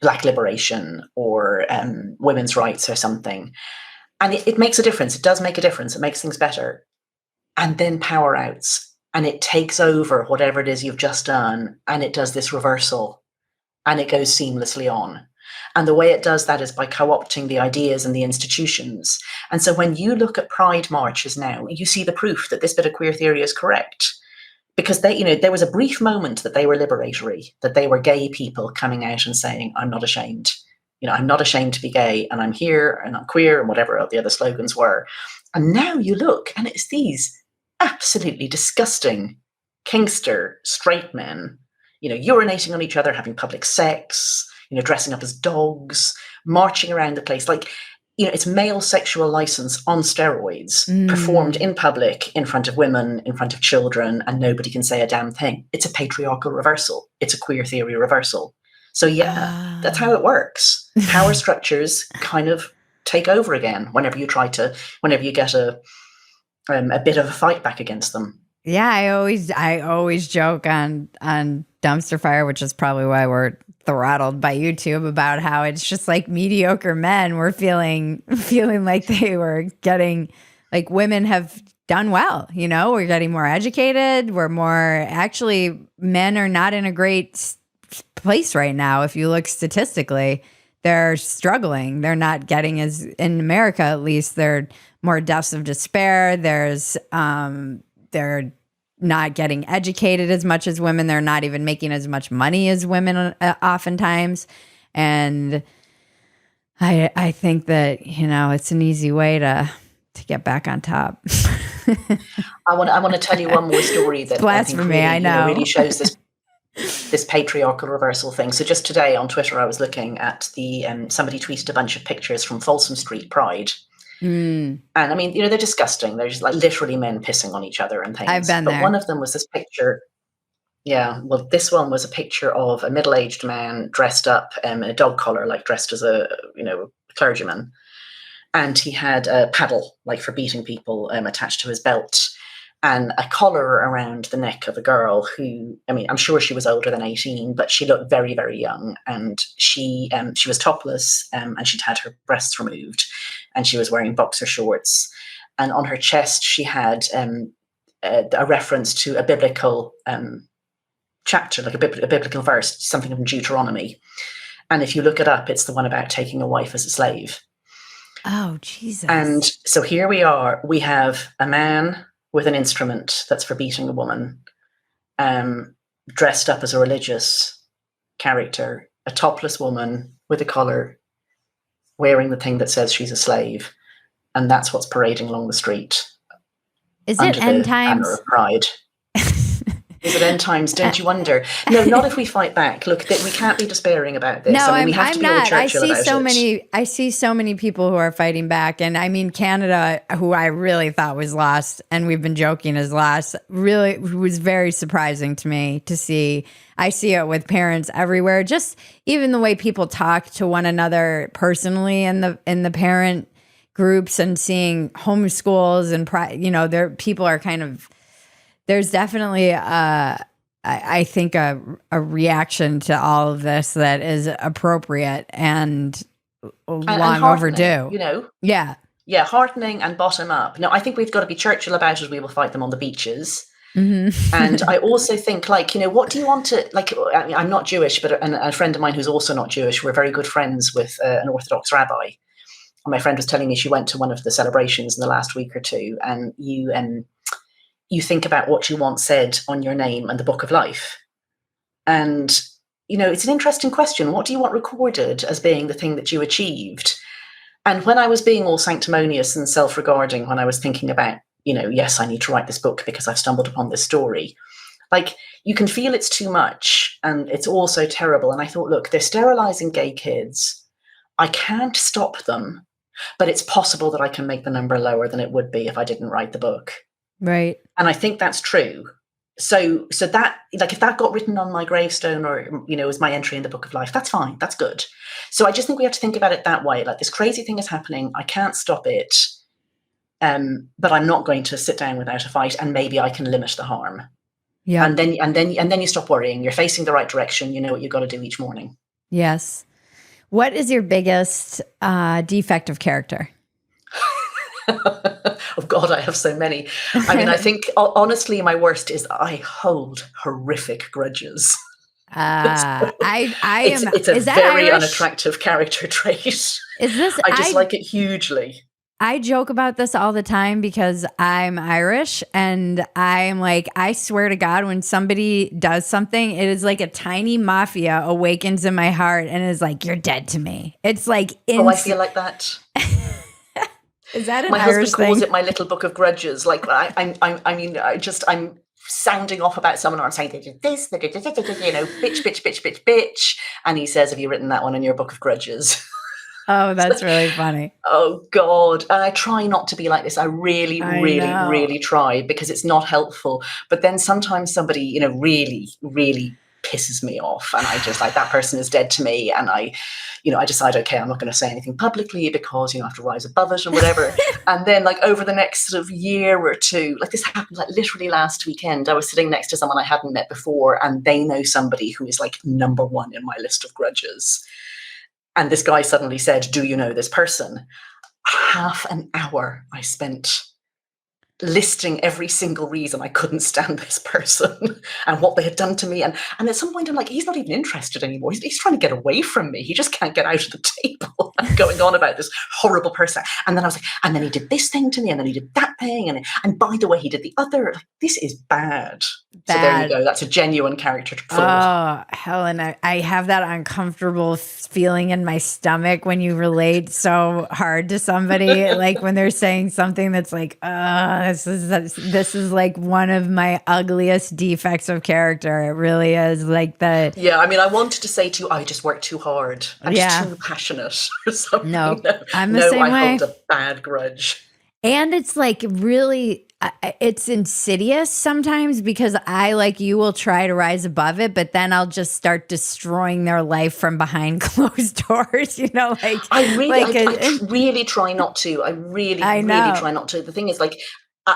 Black liberation or women's rights or something, and it makes a difference. It does make a difference. It makes things better. And then power outs, and it takes over whatever it is you've just done, and it does this reversal, and it goes seamlessly on. And the way it does that is by co-opting the ideas and the institutions. And so when you look at pride marches now, you see the proof that this bit of queer theory is correct. Because there was a brief moment that they were liberatory, that they were gay people coming out and saying, I'm not ashamed. I'm not ashamed to be gay, and I'm here, and I'm queer, and whatever the other slogans were. And now you look, and it's these absolutely disgusting kinkster straight men, urinating on each other, having public sex, dressing up as dogs, marching around the place. Like, it's male sexual license on steroids, performed in public, in front of women, in front of children, and nobody can say a damn thing. It's a patriarchal reversal. It's a queer theory reversal. So that's how it works. Power structures kind of take over again whenever you get a bit of a fight back against them. Yeah, I always joke on Dumpster Fire, which is probably why we're throttled by YouTube, about how it's just like mediocre men were feeling like they were getting, like, women have done well, we're getting more educated, actually men are not in a great place right now. If you look statistically, they're struggling. They're not getting, as in America at least, there are more deaths of despair. They're not getting educated as much as women. They're not even making as much money as women oftentimes. And I think that, it's an easy way to get back on top. I want to tell you one more story that blasphemy, I think really, I know. Really shows this patriarchal reversal thing. So just today on Twitter, I was looking at somebody tweeted a bunch of pictures from Folsom Street Pride. And I mean, they're disgusting. They're just like literally men pissing on each other and things. I've been there. But one of them was this picture. Yeah, well, this one was a picture of a middle-aged man dressed up in a dog collar, like dressed as a clergyman. And he had a paddle, like for beating people, attached to his belt, and a collar around the neck of a girl who, I mean, I'm sure she was older than 18, but she looked very, very young. And she was topless, and she'd had her breasts removed, and she was wearing boxer shorts. And on her chest, she had a reference to a biblical chapter, like a biblical verse, something from Deuteronomy. And if you look it up, it's the one about taking a wife as a slave. Oh, Jesus. And so here we are. We have a man with an instrument that's for beating a woman, dressed up as a religious character, a topless woman with a collar, wearing the thing that says she's a slave. And that's what's parading along the street. Is it end times? Banner of pride. Is it end times? Don't you wonder? No, not if we fight back. Look, we can't be despairing about this. No, we have to be not. old Churchill about it. I see so many people who are fighting back, and I mean Canada, who I really thought was lost, and we've been joking is lost. Really, was very surprising to me to see. I see it with parents everywhere. Just even the way people talk to one another personally in the parent groups, and seeing homeschools and there people are kind of. There's definitely, I think, a reaction to all of this that is appropriate and long overdue. Yeah. Yeah, heartening and bottom up. No, I think we've got to be Churchill about it. We will fight them on the beaches. Mm-hmm. And I also think, what do you want to, I mean, I'm not Jewish, but a friend of mine who's also not Jewish, we're very good friends with an Orthodox rabbi. And my friend was telling me she went to one of the celebrations in the last week or two, and you think about what you want said on your name and the book of life. And, it's an interesting question. What do you want recorded as being the thing that you achieved? And when I was being all sanctimonious and self-regarding, when I was thinking about, yes, I need to write this book because I've stumbled upon this story, you can feel it's too much and it's all so terrible. And I thought, look, they're sterilizing gay kids. I can't stop them, but it's possible that I can make the number lower than it would be if I didn't write the book. Right. And I think that's true. so that, like, if that got written on my gravestone, or as my entry in the book of life, that's fine, that's good. So I just think we have to think about it that way. Like, this crazy thing is happening, I can't stop it, but I'm not going to sit down without a fight, and maybe I can limit the harm. Yeah. And then you stop worrying. You're facing the right direction. You know what you've got to do each morning. Yes. What is your biggest defect of character? Oh God, I have so many. I mean, I think honestly, my worst is I hold horrific grudges. It's a Is that very Irish? unattractive character trait. Is this? I dislike it hugely. I joke about this all the time because I'm Irish, and I'm like, I swear to God, when somebody does something, it is like a tiny mafia awakens in my heart and is like, you're dead to me. It's like, I feel like that. Is that an my Irish husband calls thing? it my little book of grudges. Like, I'm sounding off about someone, or I'm saying they did this, bitch, bitch, bitch, bitch, bitch, and he says, "Have you written that one in your book of grudges?" Oh, that's really funny. Oh God. And I try not to be like this. I really, really, know. really try, because it's not helpful. But then sometimes somebody, really, really pisses me off, and I just, like, that person is dead to me. And I decide, okay, I'm not going to say anything publicly, because, I have to rise above it or whatever. And then, like, over the next sort of year or two, like, this happened, like, literally last weekend, I was sitting next to someone I hadn't met before, and they know somebody who is, like, number one in my list of grudges. And this guy suddenly said, "Do you know this person?" Half an hour I spent listing every single reason I couldn't stand this person and what they had done to me. And at some point I'm like, he's not even interested anymore. He's trying to get away from me. He just can't get out of the table. I'm going on about this horrible person. And then I was like, and then he did this thing to me, and then he did that thing. And by the way, he did the other. Like, this is bad. So there you go. That's a genuine character flaw. Oh, Helen, I have that uncomfortable feeling in my stomach when you relate so hard to somebody, like when they're saying something that's like, this is like one of my ugliest defects of character. It really is, like that. Yeah, I mean, I wanted to say to you, I just work too hard. I'm just too passionate or something. No, I'm the same way. I hold a bad grudge. And it's like really, it's insidious sometimes, because I, like you, will try to rise above it, but then I'll just start destroying their life from behind closed doors. Like I really try not to. I really try not to. The thing is, like,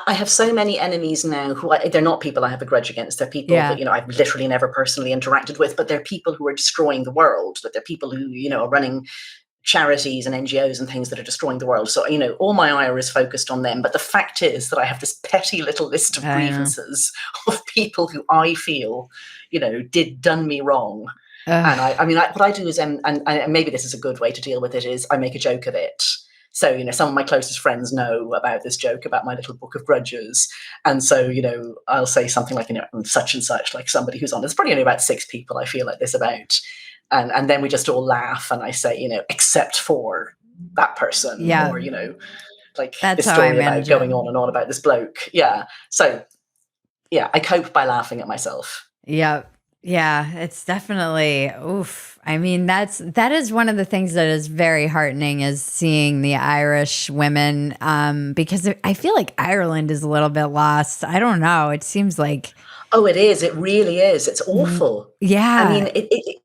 I have so many enemies now who they're not people I have a grudge against. They're people that I've literally never personally interacted with, but they're people who are destroying the world. That they're people who are running charities and NGOs and things that are destroying the world. So, all my ire is focused on them. But the fact is that I have this petty little list of grievances of people who I feel, done me wrong. And what I do is, and maybe this is a good way to deal with it, is I make a joke of it. So, some of my closest friends know about this joke about my little book of grudges. And so, I'll say something like, such and such, like somebody who's on, there's probably only about 6 people I feel like this about. And then we just all laugh, and I say, except for that person, or, like, that's this story about going on and on about this bloke. Yeah. So, yeah, I cope by laughing at myself. Yeah. Yeah, it's definitely, oof. I mean, that is one of the things that is very heartening, is seeing the Irish women, because I feel like Ireland is a little bit lost. I don't know. It seems like. Oh, it is. It really is. It's awful. Yeah. I mean,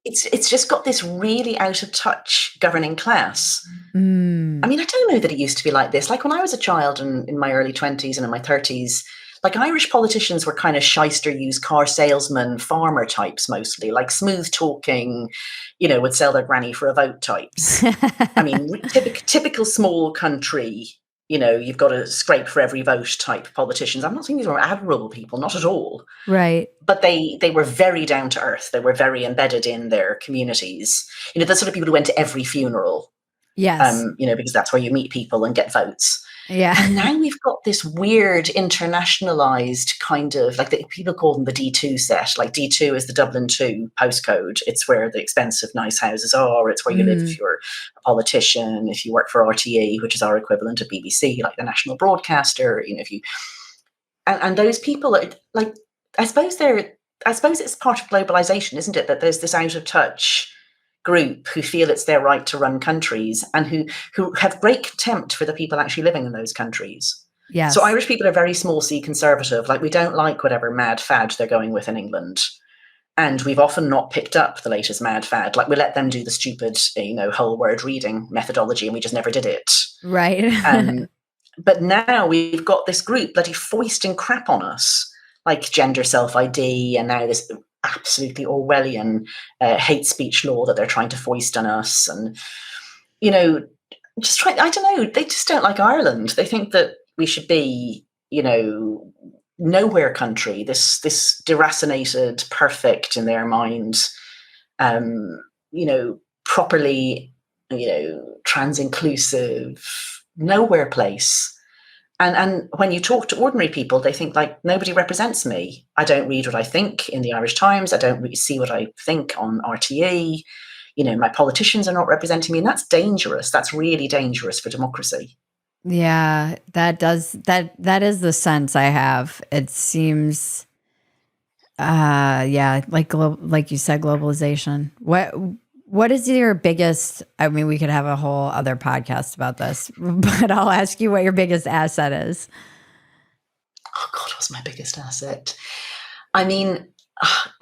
it's just got this really out of touch governing class. I mean, I don't know that it used to be like this. Like, when I was a child and in my early 20s and in my 30s, like, Irish politicians were kind of shyster used car salesman, farmer types mostly, like smooth talking, would sell their granny for a vote types. I mean, typical small country, you've got to scrape for every vote type politicians. I'm not saying these were admirable people, not at all. Right. But they were very down to earth. They were very embedded in their communities. The sort of people who went to every funeral. Yes. Because that's where you meet people and get votes. Yeah. And now we've got this weird internationalized kind of, like, people call them the D2 set. Like, D2 is the Dublin 2 postcode. It's where the expensive, nice houses are. It's where you live if you're a politician, if you work for RTA, which is our equivalent of BBC, like the national broadcaster. If you, and those people are, like, I suppose it's part of globalization, isn't it? That there's this out of touch group who feel it's their right to run countries, and who have great contempt for the people actually living in those countries. So Yes. Irish people are very small c conservative. Like, we don't like whatever mad fad they're going with in England. And we've often not picked up the latest mad fad. Like, we let them do the stupid, whole word reading methodology, and we just never did it. Right. But now we've got this group bloody foisting crap on us, like gender self-ID, and now this absolutely Orwellian hate speech law that they're trying to foist on us. And, I don't know, they just don't like Ireland. They think that we should be, nowhere country, this deracinated, perfect in their minds, properly, trans inclusive, nowhere place. And when you talk to ordinary people, they think, like, nobody represents me. I don't read what I think in the Irish Times. I don't see what I think on RTE. My politicians are not representing me, and that's dangerous. That's really dangerous for democracy. Yeah, that is the sense I have. It seems, yeah, like you said, globalization. What is your biggest? I mean, we could have a whole other podcast about this, but I'll ask you what your biggest asset is. Oh God, what's my biggest asset? I mean,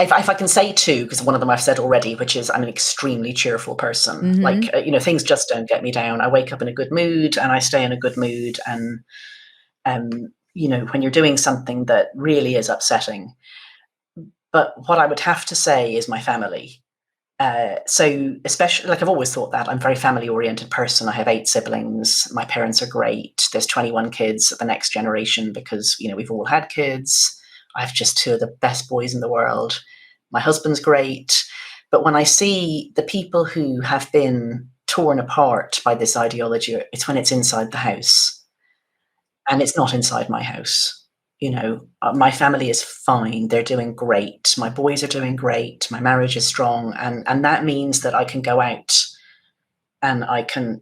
if I can say two, because one of them I've said already, which is I'm an extremely cheerful person. Like, things just don't get me down. I wake up in a good mood and I stay in a good mood. And, when you're doing something that really is upsetting. But what I would have to say is my family. So especially, like, I've always thought that I'm a very family oriented person. I have 8 siblings. My parents are great. There's 21 kids at the next generation because, we've all had kids. I have just 2 of the best boys in the world. My husband's great. But when I see the people who have been torn apart by this ideology, it's when it's inside the house. And it's not inside my house. My family is fine. They're doing great. My boys are doing great. My marriage is strong. And that means that I can go out and I can,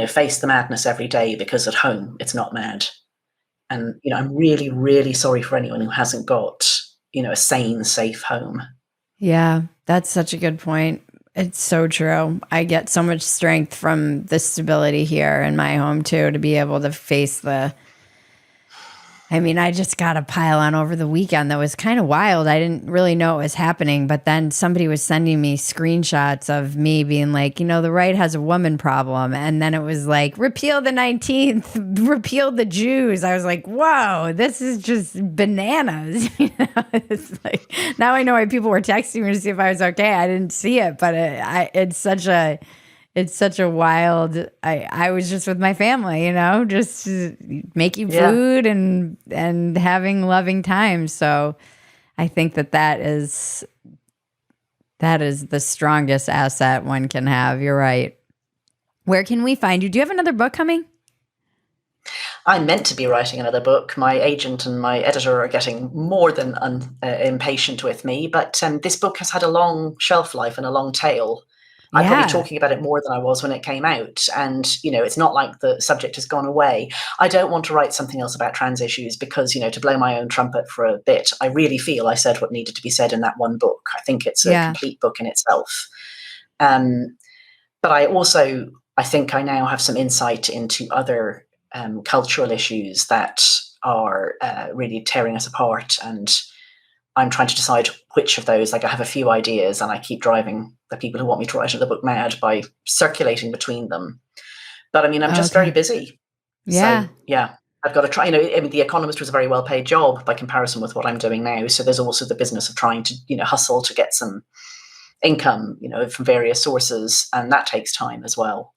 face the madness every day, because at home it's not mad. And, I'm really, really sorry for anyone who hasn't got, a sane, safe home. Yeah, that's such a good point. It's so true. I get so much strength from the stability here in my home too, to be able to face I just got a pile on over the weekend that was kind of wild. I didn't really know it was happening, but then somebody was sending me screenshots of me being like, the right has a woman problem. And then it was like, repeal the 19th, repeal the Jews. I was like, whoa, this is just bananas. It's like, now I know why people were texting me to see if I was okay. I didn't see it, but it's such a wild. I was just with my family, just making food and having loving time. So I think that is the strongest asset one can have. You're right. Where can we find you? Do you have another book coming? I'm meant to be writing another book. My agent and my editor are getting more than impatient with me, but this book has had a long shelf life and a long tail. I'm probably talking about it more than I was when it came out. And, it's not like the subject has gone away. I don't want to write something else about trans issues because, to blow my own trumpet for a bit, I really feel I said what needed to be said in that one book. I think it's a complete book in itself. But I think I now have some insight into other cultural issues that are really tearing us apart. And I'm trying to decide which of those. Like, I have a few ideas and I keep driving the people who want me to write the book mad by circulating between them. But I'm just very busy. Yeah. So, yeah, I've got to try. The Economist was a very well-paid job by comparison with what I'm doing now. So there's also the business of trying to, hustle to get some income, from various sources. And that takes time as well.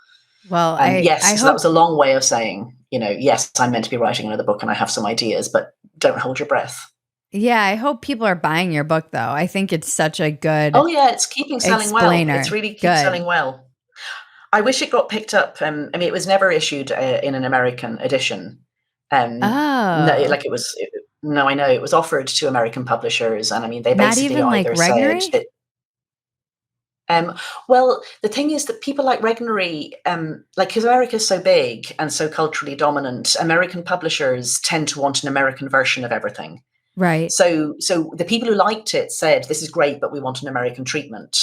Well, so that was a long way of saying, yes, I'm meant to be writing another book and I have some ideas, but don't hold your breath. Yeah, I hope people are buying your book, though. I think it's such a good. Oh yeah, it's keeping selling explainer. well. It's really keep selling well. I wish it got picked up. It was never issued in an American edition. No, I know it was offered to American publishers, and they Not basically even like either Regnery? said that. Well, the thing is that people like Regnery, because America's so big and so culturally dominant, American publishers tend to want an American version of everything. Right. So the people who liked it said, "This is great, but we want an American treatment."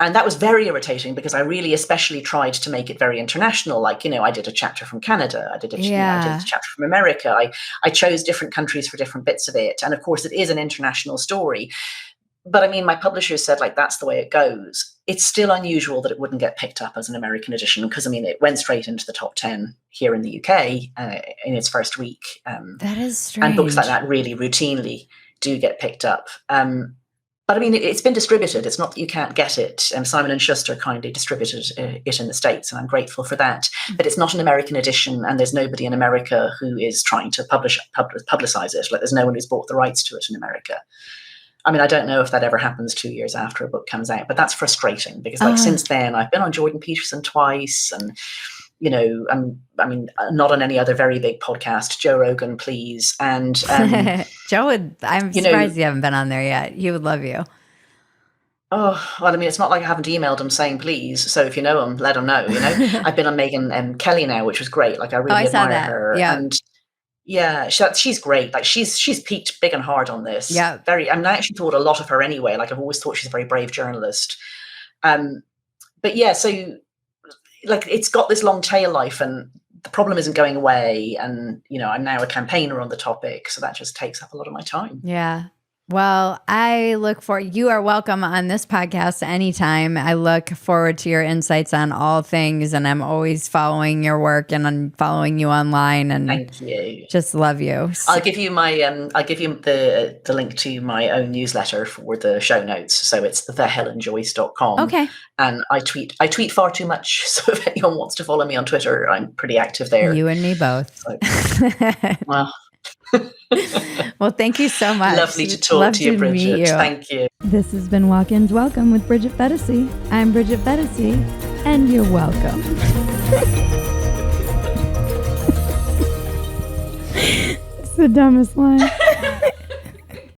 And that was very irritating because I really especially tried to make it very international. Like, I did a chapter from Canada. I did a chapter from America. I chose different countries for different bits of it. And of course, it is an international story. But I mean, my publisher said, like, that's the way it goes. It's still unusual that it wouldn't get picked up as an American edition because, I mean, it went straight into the top 10 here in the UK in its first week. That is strange. And books like that really routinely do get picked up. But I mean, it's been distributed. It's not that you can't get it. Simon & Schuster kindly distributed it in the States, and I'm grateful for that. But it's not an American edition, and there's nobody in America who is trying to publicize it. Like, there's no one who's bought the rights to it in America. I mean, I don't know if that ever happens 2 years after a book comes out, but that's frustrating because, like, since then, I've been on Jordan Peterson twice, and I mean, not on any other very big podcast. Joe Rogan, please, and Joe would. I'm surprised you haven't been on there yet. He would love you. Oh, well, I mean, it's not like I haven't emailed him saying please. So if you know him, let him know. I've been on Megyn Kelly now, which was great. Like, I really admire her. Yeah. And yeah, she's great. Like, she's peaked big and hard on this. Yeah. I actually thought a lot of her anyway. Like, I've always thought she's a very brave journalist. But yeah, so like, it's got this long tail life, and the problem isn't going away. And, I'm now a campaigner on the topic. So that just takes up a lot of my time. Yeah. Well, you are welcome on this podcast anytime. I look forward to your insights on all things, and I'm always following your work, and I'm following you online, and thank you. Just love you. I'll give you the link to my own newsletter for the show notes. So it's thehelenjoyce.com. Okay. And I tweet far too much. So if anyone wants to follow me on Twitter, I'm pretty active there. You and me both. So, well. Well, thank you so much. Lovely to talk to you, Bridget. Thank you. This has been Walk-Ins Welcome with Bridget Phetasy. I'm Bridget Phetasy, and you're welcome. It's the dumbest line.